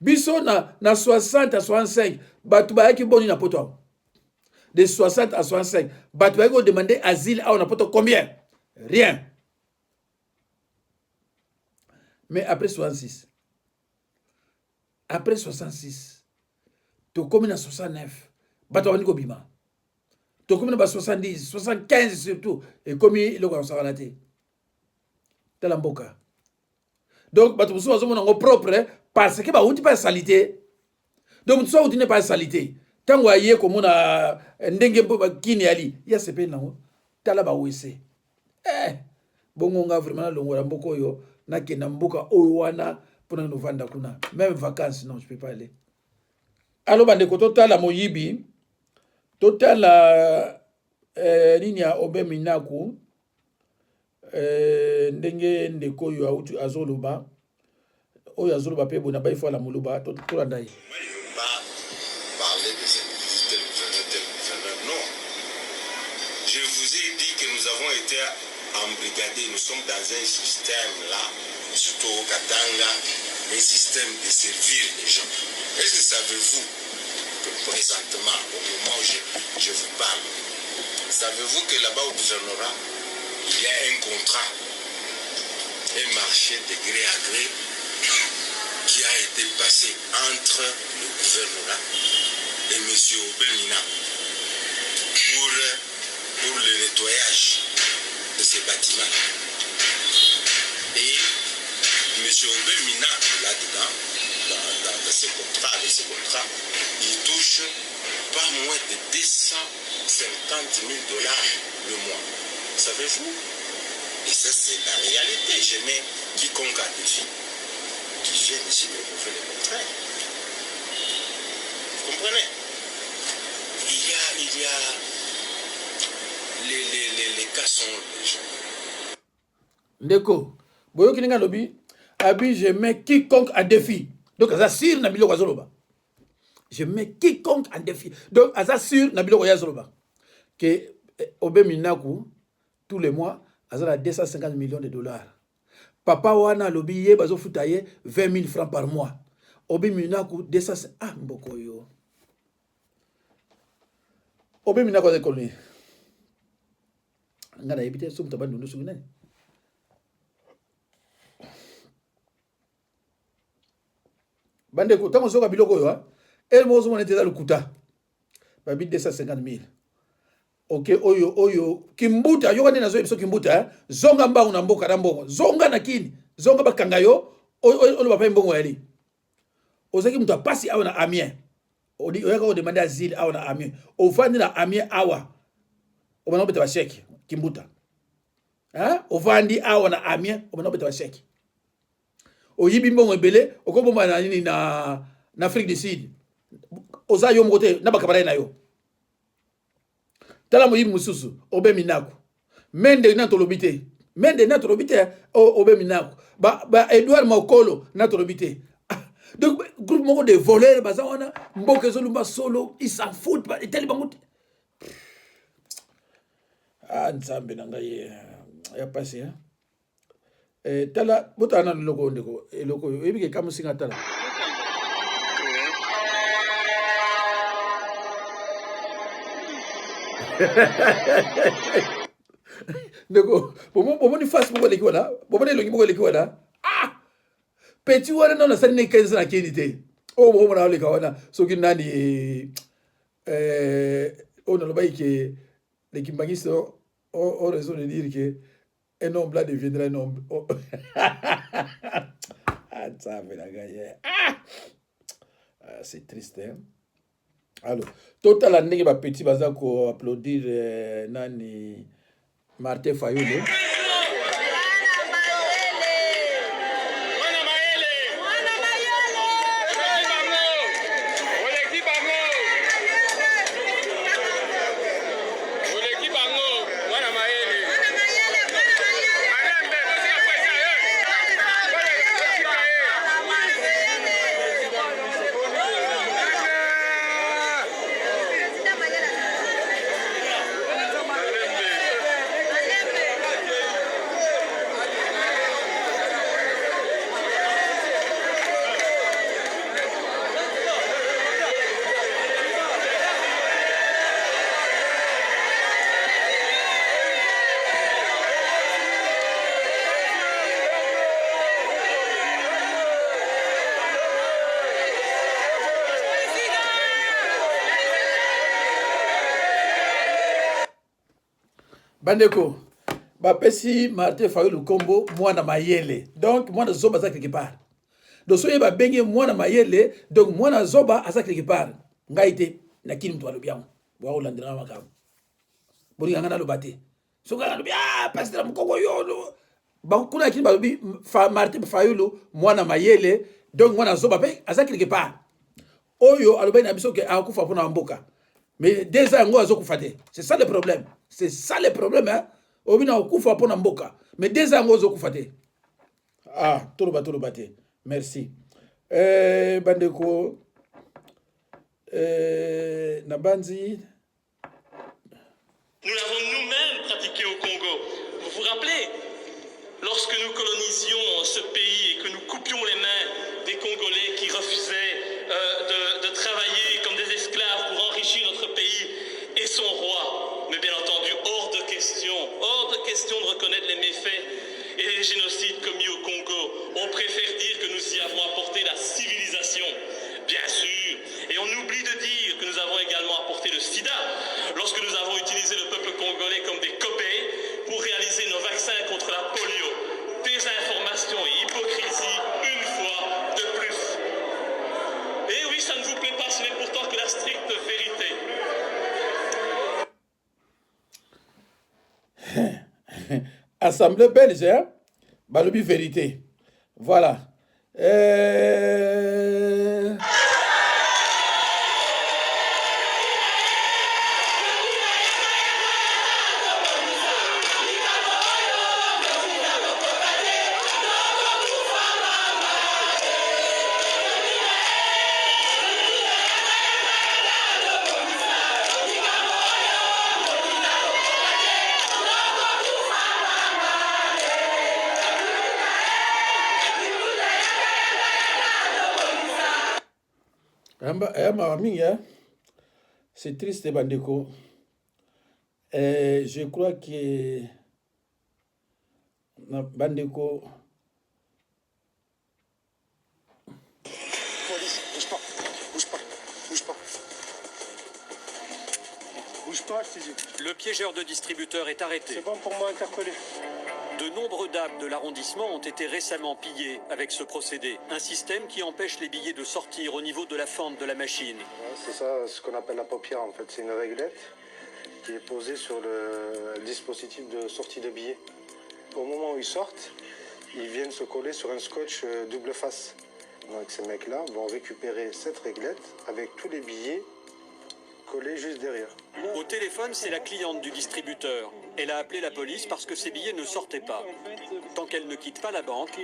biso na 60 à 65 batu ba yaki boni na poto de 60 à 65. Batoué va demander asile à on a pas combien? Rien. Mais après 66, après 66, tu communes à 69, batoué va bima. Tu communes à 70, 75 surtout, et comme il est s'en va donc batoué va se propre parce que bah on dit pas salité. donc soit tu n'es pas salité tango aye ko mona ndenge kini ali ya sepe nango tala ba wese bongo nga vraiment longola mboko yo na kena mboka oyo wana pona no vanda kuna même vacances non je peux pas aller alors bande ko totala moyibi totala nini ya Obe Minaku ndenge ndeko yo autu azoloba oyo azoloba pe bona ba ifo la muluba tolanda ye parler de cette tel gouverneur, non. Je vous ai dit que nous avons été embrigadés, nous sommes dans un système là, surtout au Katanga, un système de servir les gens. Est-ce que savez-vous que présentement, au moment où je vous parle, savez-vous que là-bas au gouvernorat, il y a un contrat, un marché de gré à gré qui a été passé entre le gouvernorat et M. Obe Minaku pour le nettoyage de ces bâtiments. Et M. Obe Minaku, là-dedans, dans ce contrat, avec ce contrat, il touche pas moins de 250 000 $ le mois. Savez-vous? Et ça, c'est la réalité. Je mets quiconque a défi qui vient ici me prouver le contraire. Vous comprenez? Il y a les cas sont les gens. Ndeko, boyo kininga lobi, abi je mets quiconque à défi. Donc ça sir na biloko azoloba. Je mets quiconque en défi. Donc ça sir na biloko azoloba. Que Obe Minaku tous les mois azala 250 millions de $. Papa wana lobi ye bazo futaye 20 000 francs par mois. Obe Minaku 200 mboko yo. Obe Minaku a déconné. Ngana ebite sum tabandu no sugina. Bande ko tango soka biloko yo el mo zo monete za lukuta. Babi 250 000. Ok, oyo kimbuta yo kana nazo ebiso kimbuta zonga mbangu na mboka na mbongo zonga na kini zonga bakanga yo oyo bapa mbongo yali ozaki mtu apasi awa na Amiens odi oyaka o demander asile awa na Amiens ofandi na Amiens awa obana obeta ba chèque kimbuta ofandi awa na Amiens obana obeta ba chèque oyibi mbongo ebele okobomba na nini na Afrique du Sud oza yo mkote na bakabara na yo tala moyibi mususu Obe Minaku mende na tolobite Obe Minaku ba Edouard Mokolo na tolobite donc groupe moko de voleurs baza wana mboka ezolumba solo ils s'en foutent pas etali bango nzambe na ngai ya passé tala botana loko ndeko eloko ebike kamusinga tala ndeko bomo ni face moko leki wana bomo ni longi moko leki wana petit wana non ça n'est qu'un na kinité o bomo na leka wana soki nani on a le bail que les kimbangistes ont raison de dire que un homme blanc deviendra un homme ça fait la gagne c'est triste hein. Alors total la ndenge ba petit baza ko applaudir nani Martin Fayulu Bandeko, bapesi Martin Fayulu Kombo, mwana mayele. Donc, mwana zoba za quelque part. donc soki babengi mwana mayele donc mwana zoba aza quelque part ngai te nakini mutu alobi yango bwakolandelanga makambo bolinganga naloba te soki alobi pasteur mokoko yo kuna yakini balobi Martin Fayulu mwana mayele donc mwana zoba mpe aza quelque part oyo alobai na biso ke akufa mpona mboka mais déjà yango azokufa te c'est ça le problème hein? Obina okufa mpona mboka mais déjà yango azokufa te toloba te merci bandeko Nabanzi. Nous l'avons nous-mêmes pratiqué au Congo. Vous vous rappelez, lorsque nous colonisions ce pays et que nous coupions les mains des Congolais qui refusaient de travailler comme des esclaves pour enrichir notre pays et son roi. Mais bien entendu, hors de question de reconnaître les méfaits et les génocides commis au Congo. On préfère dire que nous y avons apporté la civilisation, bien sûr. Et on oublie de dire que nous avons également apporté le sida lorsque nous avons utilisé le peuple congolais comme des cobayes pour réaliser nos vaccins contre la polio. Désinformation et hypocrisie, une fois de plus. Et oui, ça ne vous plaît pas, ce n'est pourtant que la stricte vérité. Assemblée belge, hein? Balobi vérité. Voilà. C'est triste, Bandeko. Je crois que Bandeko. Police, bouge pas, je te dis. Le piégeur de distributeur est arrêté. C'est bon pour moi, interpellé. De nombreux DAB de l'arrondissement ont été récemment pillés avec ce procédé. Un système qui empêche les billets de sortir au niveau de la fente de la machine. Ouais, c'est ça, ce qu'on appelle la paupière en fait. C'est une réglette qui est posée sur le dispositif de sortie de billets. Au moment où ils sortent, ils viennent se coller sur un scotch double face. Donc ces mecs-là vont récupérer cette réglette avec tous les billets collés juste derrière. Au téléphone, c'est la cliente du distributeur. Elle a appelé la police parce que ses billets ne sortaient pas. Tant qu'elle ne quitte pas la banque,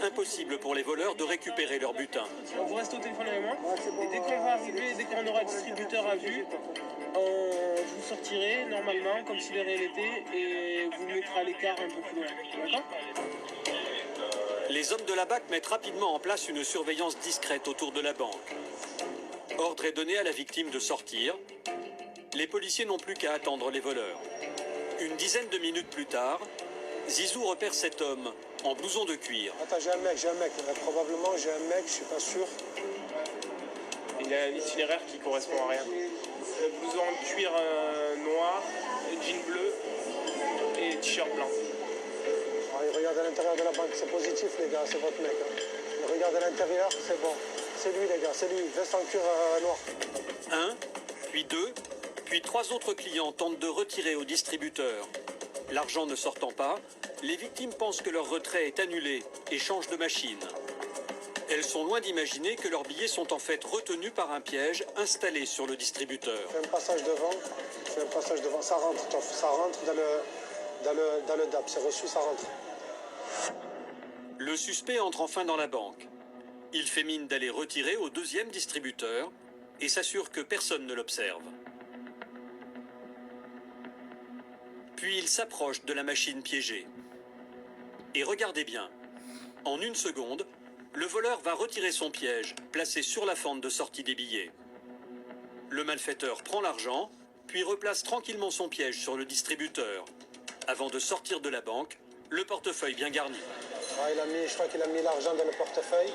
impossible pour les voleurs de récupérer leur butin. Vous restez au téléphone avec moi, et dès qu'on va arriver, dès qu'on aura le distributeur à vue, vous sortirez normalement, comme si le réel était, et vous mettrez à l'écart un peu plus loin. D'accord ? Les hommes de la BAC mettent rapidement en place une surveillance discrète autour de la banque. Ordre est donné à la victime de sortir. Les policiers n'ont plus qu'à attendre les voleurs. Une dizaine de minutes plus tard, Zizou repère cet homme en blouson de cuir. Attends, j'ai un mec. Probablement, j'ai un mec, je suis pas sûr. Il a un itinéraire qui correspond à rien. Le blouson de cuir noir, jean bleu et t-shirt blanc. Il regarde à l'intérieur de la banque, c'est positif les gars, c'est votre mec. Hein. Il regarde à l'intérieur, c'est bon. C'est lui les gars, c'est lui, veste en cuir noir. 1, puis 2, puis 3 autres clients tentent de retirer au distributeur. L'argent ne sortant pas, les victimes pensent que leur retrait est annulé et changent de machine. Elles sont loin d'imaginer que leurs billets sont en fait retenus par un piège installé sur le distributeur. Fais un passage devant, ça rentre dans le DAP, c'est reçu, ça rentre. Le suspect entre enfin dans la banque. Il fait mine d'aller retirer au deuxième distributeur et s'assure que personne ne l'observe. Puis il s'approche de la machine piégée. Et regardez bien, en une seconde, le voleur va retirer son piège, placé sur la fente de sortie des billets. Le malfaiteur prend l'argent, puis replace tranquillement son piège sur le distributeur, avant de sortir de la banque, le portefeuille bien garni. Ouais, je crois qu'il a mis l'argent dans le portefeuille.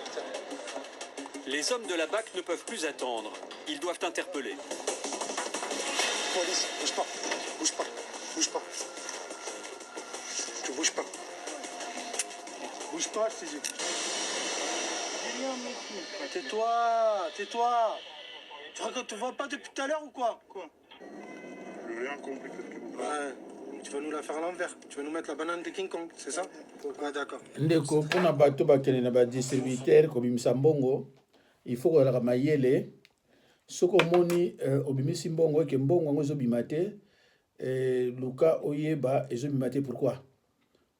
Les hommes de la BAC ne peuvent plus attendre. Ils doivent interpeller. Police, bouge pas. Tu bouges pas. Bouge pas, je te dis. rien, mec. Tais-toi, tais-toi. Tu crois que tu vois pas depuis tout à l'heure ou quoi? J'ai rien compris. Ouais. Tu vas nous la faire à l'envers. Tu vas nous mettre la banane de King Kong, c'est ça? Ouais, d'accord. Ndeko, pour na bato bakene na ba distributeur kobimisa mbongo, il faut que la mayele soko moni obimisi mbongo ke mbongo ngo zo bimate luka oyeba ezo bimate pourquoi?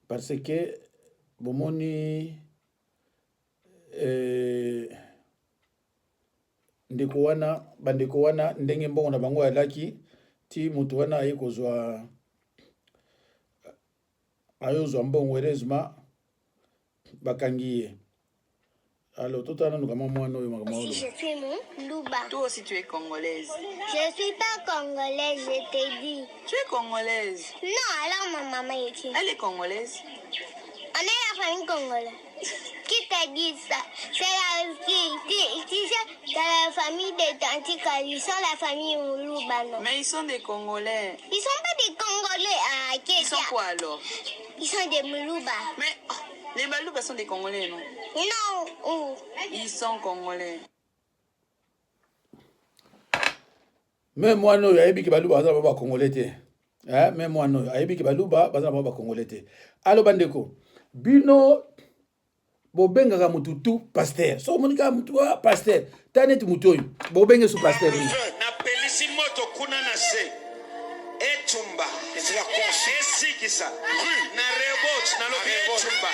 Parce que bomoni ndeko wana bandeko wana ndenge mbongo na bango alaki ti mutu wana aye kozwa ayozwa mbongo heureusement bakangi ye. Alors tout à l'heure nous avons Si je suis Louba. Toi aussi tu es congolaise. Je suis pas congolaise, je t'ai dit. Tu es congolaise. Non, alors ma maman est ici. Elle est congolaise. On est la famille congolaise. Qui t'a dit ça? C'est la famille des tantes, ils sont la famille Louba, non? Mais ils sont des Congolais. Ils sont pas des Congolais. Ah, ils sont quoi alors? Ils sont des Moulouba. Mais les Malouba sont des Congolais, non? Non. Où? Ils sont Congolais. Même moi, non, il y a des Balouba, ça va pas Congolais. Même moi, non, il y a des Balouba, ça va pas Congolais. Alors, Bandeko, Bino, Bobenga Mututu, pasteur. So, Monica Mutua, pasteur. Tanet Mutoy, Bobenga sous pasteur. Na pelisi moto kuna na se. Etumba. C'est la consi. Esikisa. Na rebot, na lobi etumba.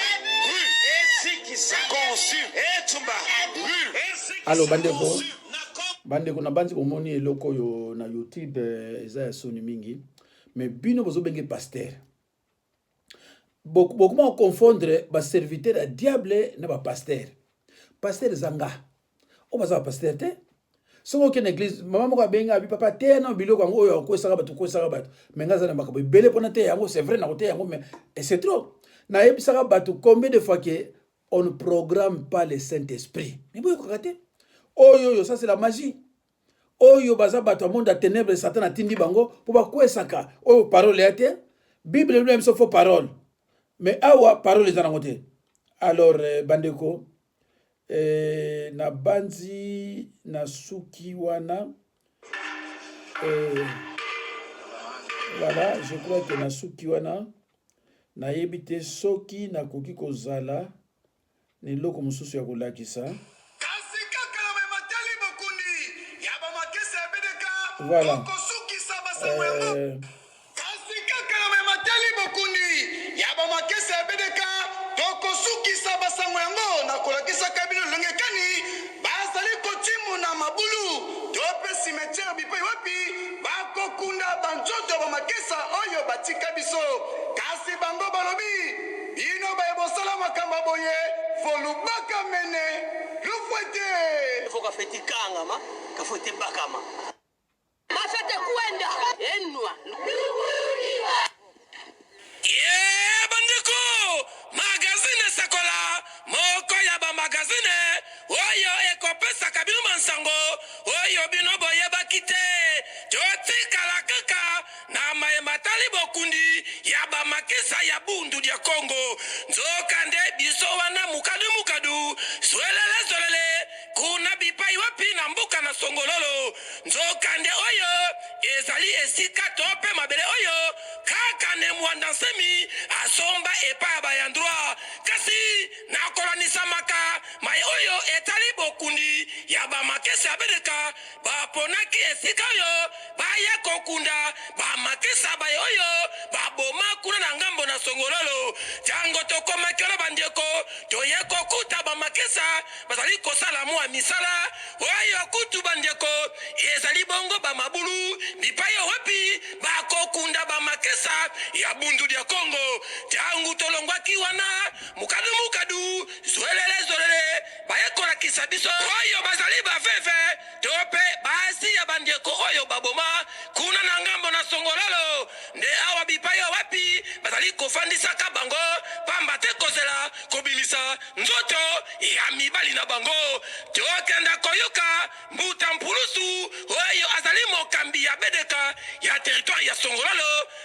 Esikisa. Consi. Etumba. Alors, Bandeko na banzi komoni eloko yo na YouTube eza ya soni mingi. Mais bino bozo benge pasteur. Beaucoup comment confondre ba serviteur à diable na ba pasteur. Pasteur zanga. O baza pasteur te. Soko ke na église mama moko benga bi papa te na biloko ngo yo ko saka batu ko saka batu. Menga za na makabo bele pona te yango c'est vrai na ko te yango mais c'est trop. Na yebi saka batu combien de fois que on ne programme pas le Saint-Esprit. Mais boyo ko kate. Oh yo ça c'est la magie. Oh yo baza batu monde à ténèbres Satan a tindi bango pour ba ko saka. Oh parole yate. Bible même sauf parole. Mais awa parole les anangote. Alors bandeko na banzi na suki wana voilà, je crois que na suki wana na yebite soki na koki kozala ni loko mususu ya kolakisa. Voilà.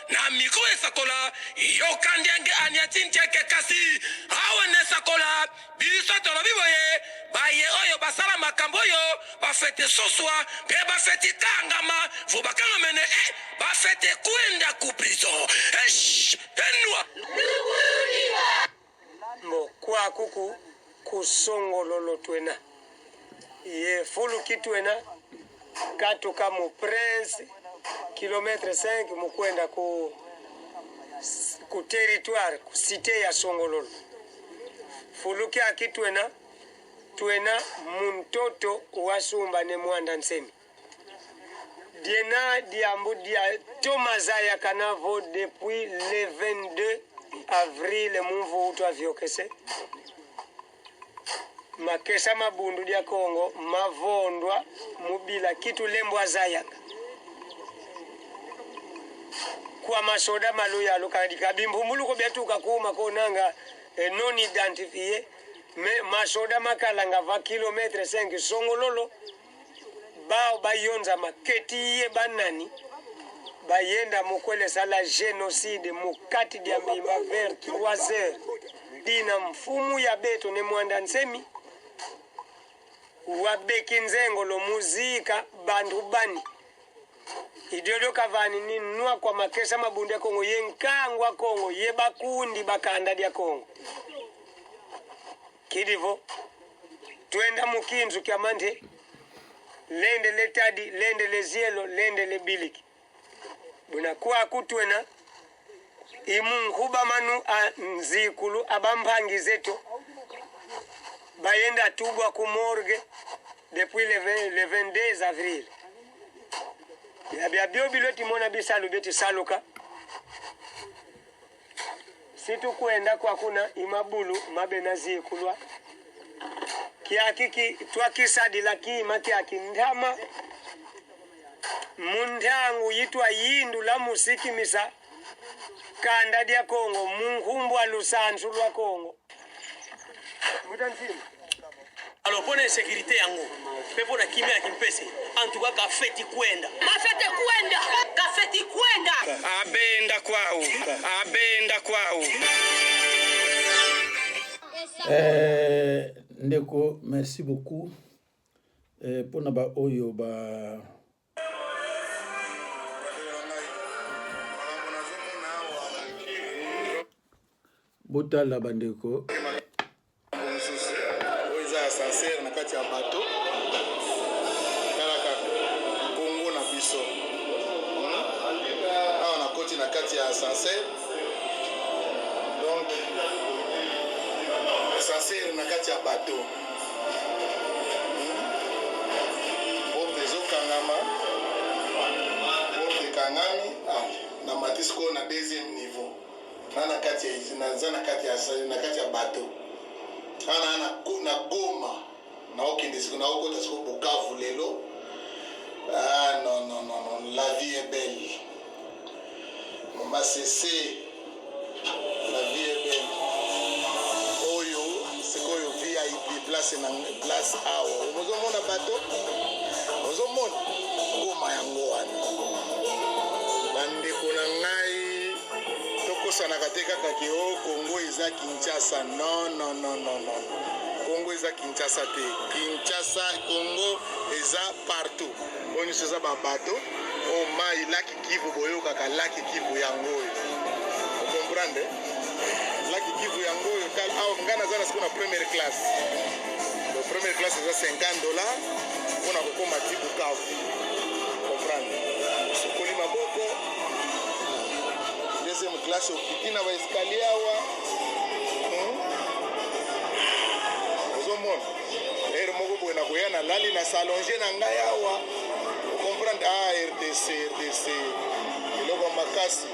na mikro esakola yoka ndenge aniati ntieke kasi awa nesakola biso tolobi boye baye oyo basala makambo oyo bafete soswa mpe bafeti kangama vo bakangamene bafete kwenda kuprizo enwa mbo kwa kuku kusongololo twena ye fulu kitwena katuka mu prince kilometre 5 mukwenda ku territoire ku cité ya Songololo fuluki akitwena twena muntoto wasumba ne mwanda nsemi diena diambu dia tomazaya kanavo depuis le 22 avril mumvu utwa vyokese makesa mabundu dia Kongo mavondwa mubila kitu lembwa zayaka kwa masoda maluya lukadika bimbumulu ko betuka kuma konanga non identifié mais masoda makalanga 20 km 5 Songololo bao bayonza maketi ye banani bayenda mukwele sala génocide mukati dia mimba vers 3 heures dina mfumu ya beto ne mwanda nsemi wabeki nzengolo muzika bandu bani idiodo kavani ni nua kwa makesa mabunde Kongo yenkangwa Kongo yebakundi bakanda dia Kongo kidivo twenda mukinzu kya mande lende letadi lende lezielo lende lebiliki buna kwa kutwena imunguba manu nzikulu abampangi zetu bayenda tubwa ku morgue depuis le 22 avril ya biobilo timona bisalu beti saluka situ kwenda kwa kuna imabulu mabena zikulwa kiakiki twakisadi lakima kiakindama mundangu yitwa yindu la musiki misa kanda dia Kongo mungumbwa lusanzu lwa Kongo mutanzima. Alors pour la sécurité yango pepo na kimia kimpese en tout cas kafeti kwenda kafeti kwenda abenda kwao ndeko merci beaucoup pona ba oyo ba botala bandeko sincère na kati ya bato kalaka Kongo na biso awa na koti na kati ya sincère donc sincère na kati ya bato porte ezokangama porte ekangami na matisko na deuxième niveau na kati ya bato na Goma na okende siko na okota siko Bukavu lelo non la vie est belle mama cessé la vie est belle oyo sikoyo VIP place awa ozomona bato ozomona Goma yango wana bandeko na ngai tokosanaka te kaka ke Kongo eza Kinshasa non Congo eza Kinshasa te Kinshasa Congo eza partout oni soza ba bato o mai laki Kivu boyoka ka laki Kivu yango vous comprenez laki Kivu yango tal au ngana zana sikuna première classe le première classe eza $50 on a kokoma tibu Bukavu comprendre sokoli maboko deuxième classe okikina ba escalier awa ere moko boye na koya na lali na salonge na ngai awa comprendre RDC eloko makasi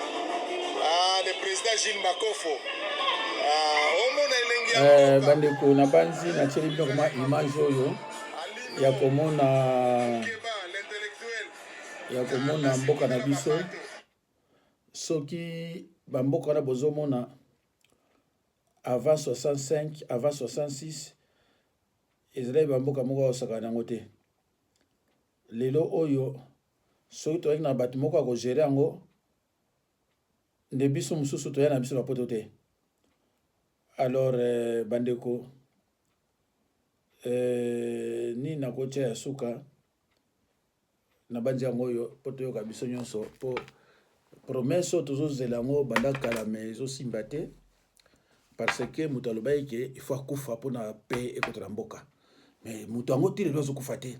le président Gilles Makofo omona elengi bandeko na banzi na tieli bino koma image oyo ya komona mboka na biso soki bamboka wana bozomona avant 65 avant 66 Israël bamboka moko osaka nango te lelo oyo soki toyaki na bato moko akogere yango nde biso mosusu toya na biso na poto te. Alors bandeko ni nakotia ya suka na bandi yango oyo po toyoka biso nyonso po promesse oyo tozozela yango banda kala me ezosimba te parce que moto alobaki ke il faut akufa mpona pe ekota na mboka mais moto yango ti lelo azokufa te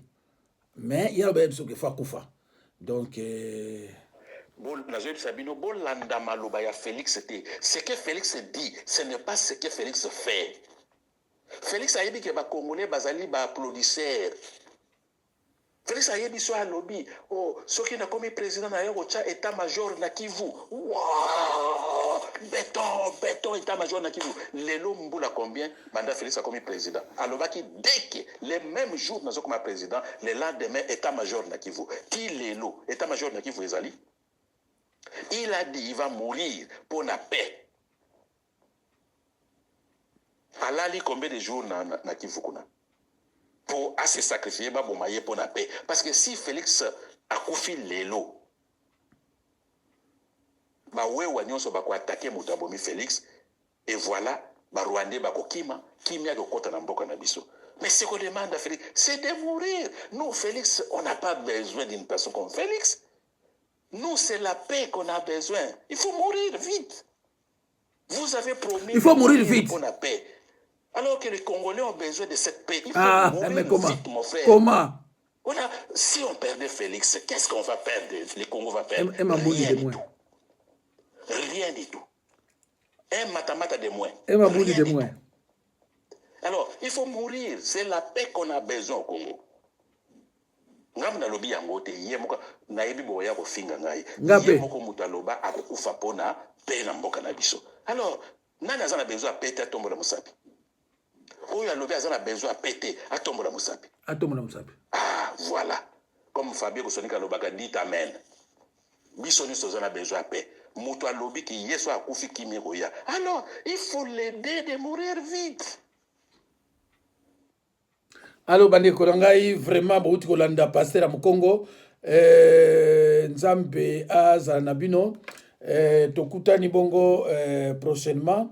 mais ye alobaki biso ke il faut akufa donc Sabino, Bolanda Malobaya Félix, ce que Félix dit, ce n'est pas ce que Félix fait. Félix a dit que les Congolais bazali ba applaudisseur. Félix a dit sur un lobby, oh, ce qui n'a commis président na état-major na Kivu. Waouh, béton état-major na Kivu. Lelo Mbula combien Banda Félix a commis président. Alors qui dès que les mêmes jours n'a comme président, le lendemain état-major na Kivu. Qui lelo état-major na Kivu ezali? Il a dit qu'il va mourir pour la paix. Alali combien de jours na Kivukuna pour se sacrifier pour la paix. Parce que si Félix a confié l'élo, va attaquer Moutabomi Félix, et voilà, Rwandais Bakokima, Kimia de Kota Namboka Nabiso. Mais ce qu'on demande à Félix, c'est de mourir. Nous, Félix, on n'a pas besoin d'une personne comme Félix. Nous, c'est la paix qu'on a besoin. Il faut mourir vite. Vous avez promis il faut mourir vite pour la paix. Alors que les Congolais ont besoin de cette paix. Il faut mourir mais comment? Vite, mon frère. Comment? Si on perdait Félix, qu'est-ce qu'on va perdre? Les Congos vont perdre rien du tout. Rien du tout. Un matamata de moins. De moins. Alors, il faut mourir. C'est la paix qu'on a besoin au Congo. Ngam na lobi yango te ye moko na yebi boya ko finga ngai ye moko mutaloba akufa pona pe na mboka na biso. Alors nani azana besoin a péter atombola musapi oyo alobi azana besoin a péter atombola musapi voilà comme Fabien Kosonika lobaka dit amen biso nyonso azana besoin a paix muto alobi ki yeso akufi kimiro ya. Alors il faut l'aider de mourir vite. Alors bandeko ngai vraiment bauti kolanda pasteur Mukongo nzambe azala na bino tokutani bongo prochainement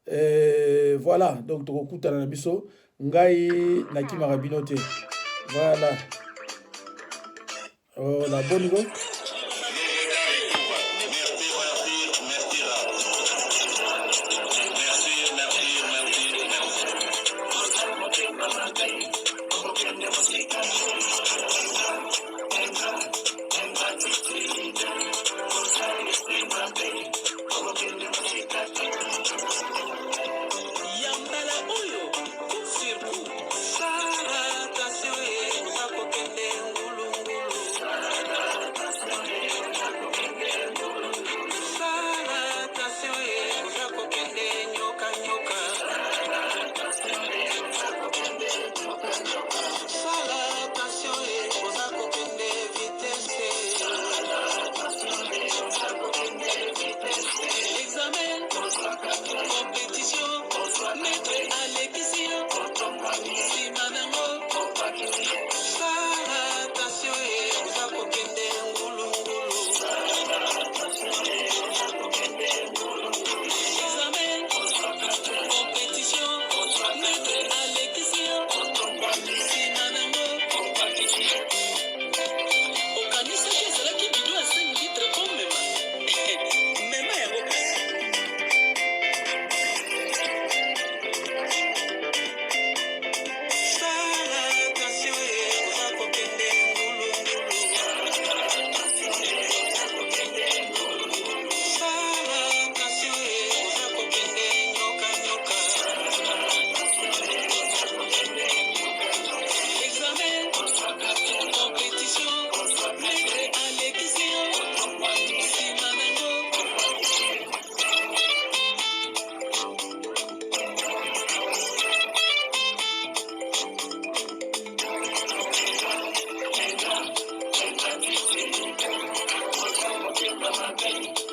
voilà donc tokutana na biso ngai nakimaka bino te voilà oh la bonne go. Thank you.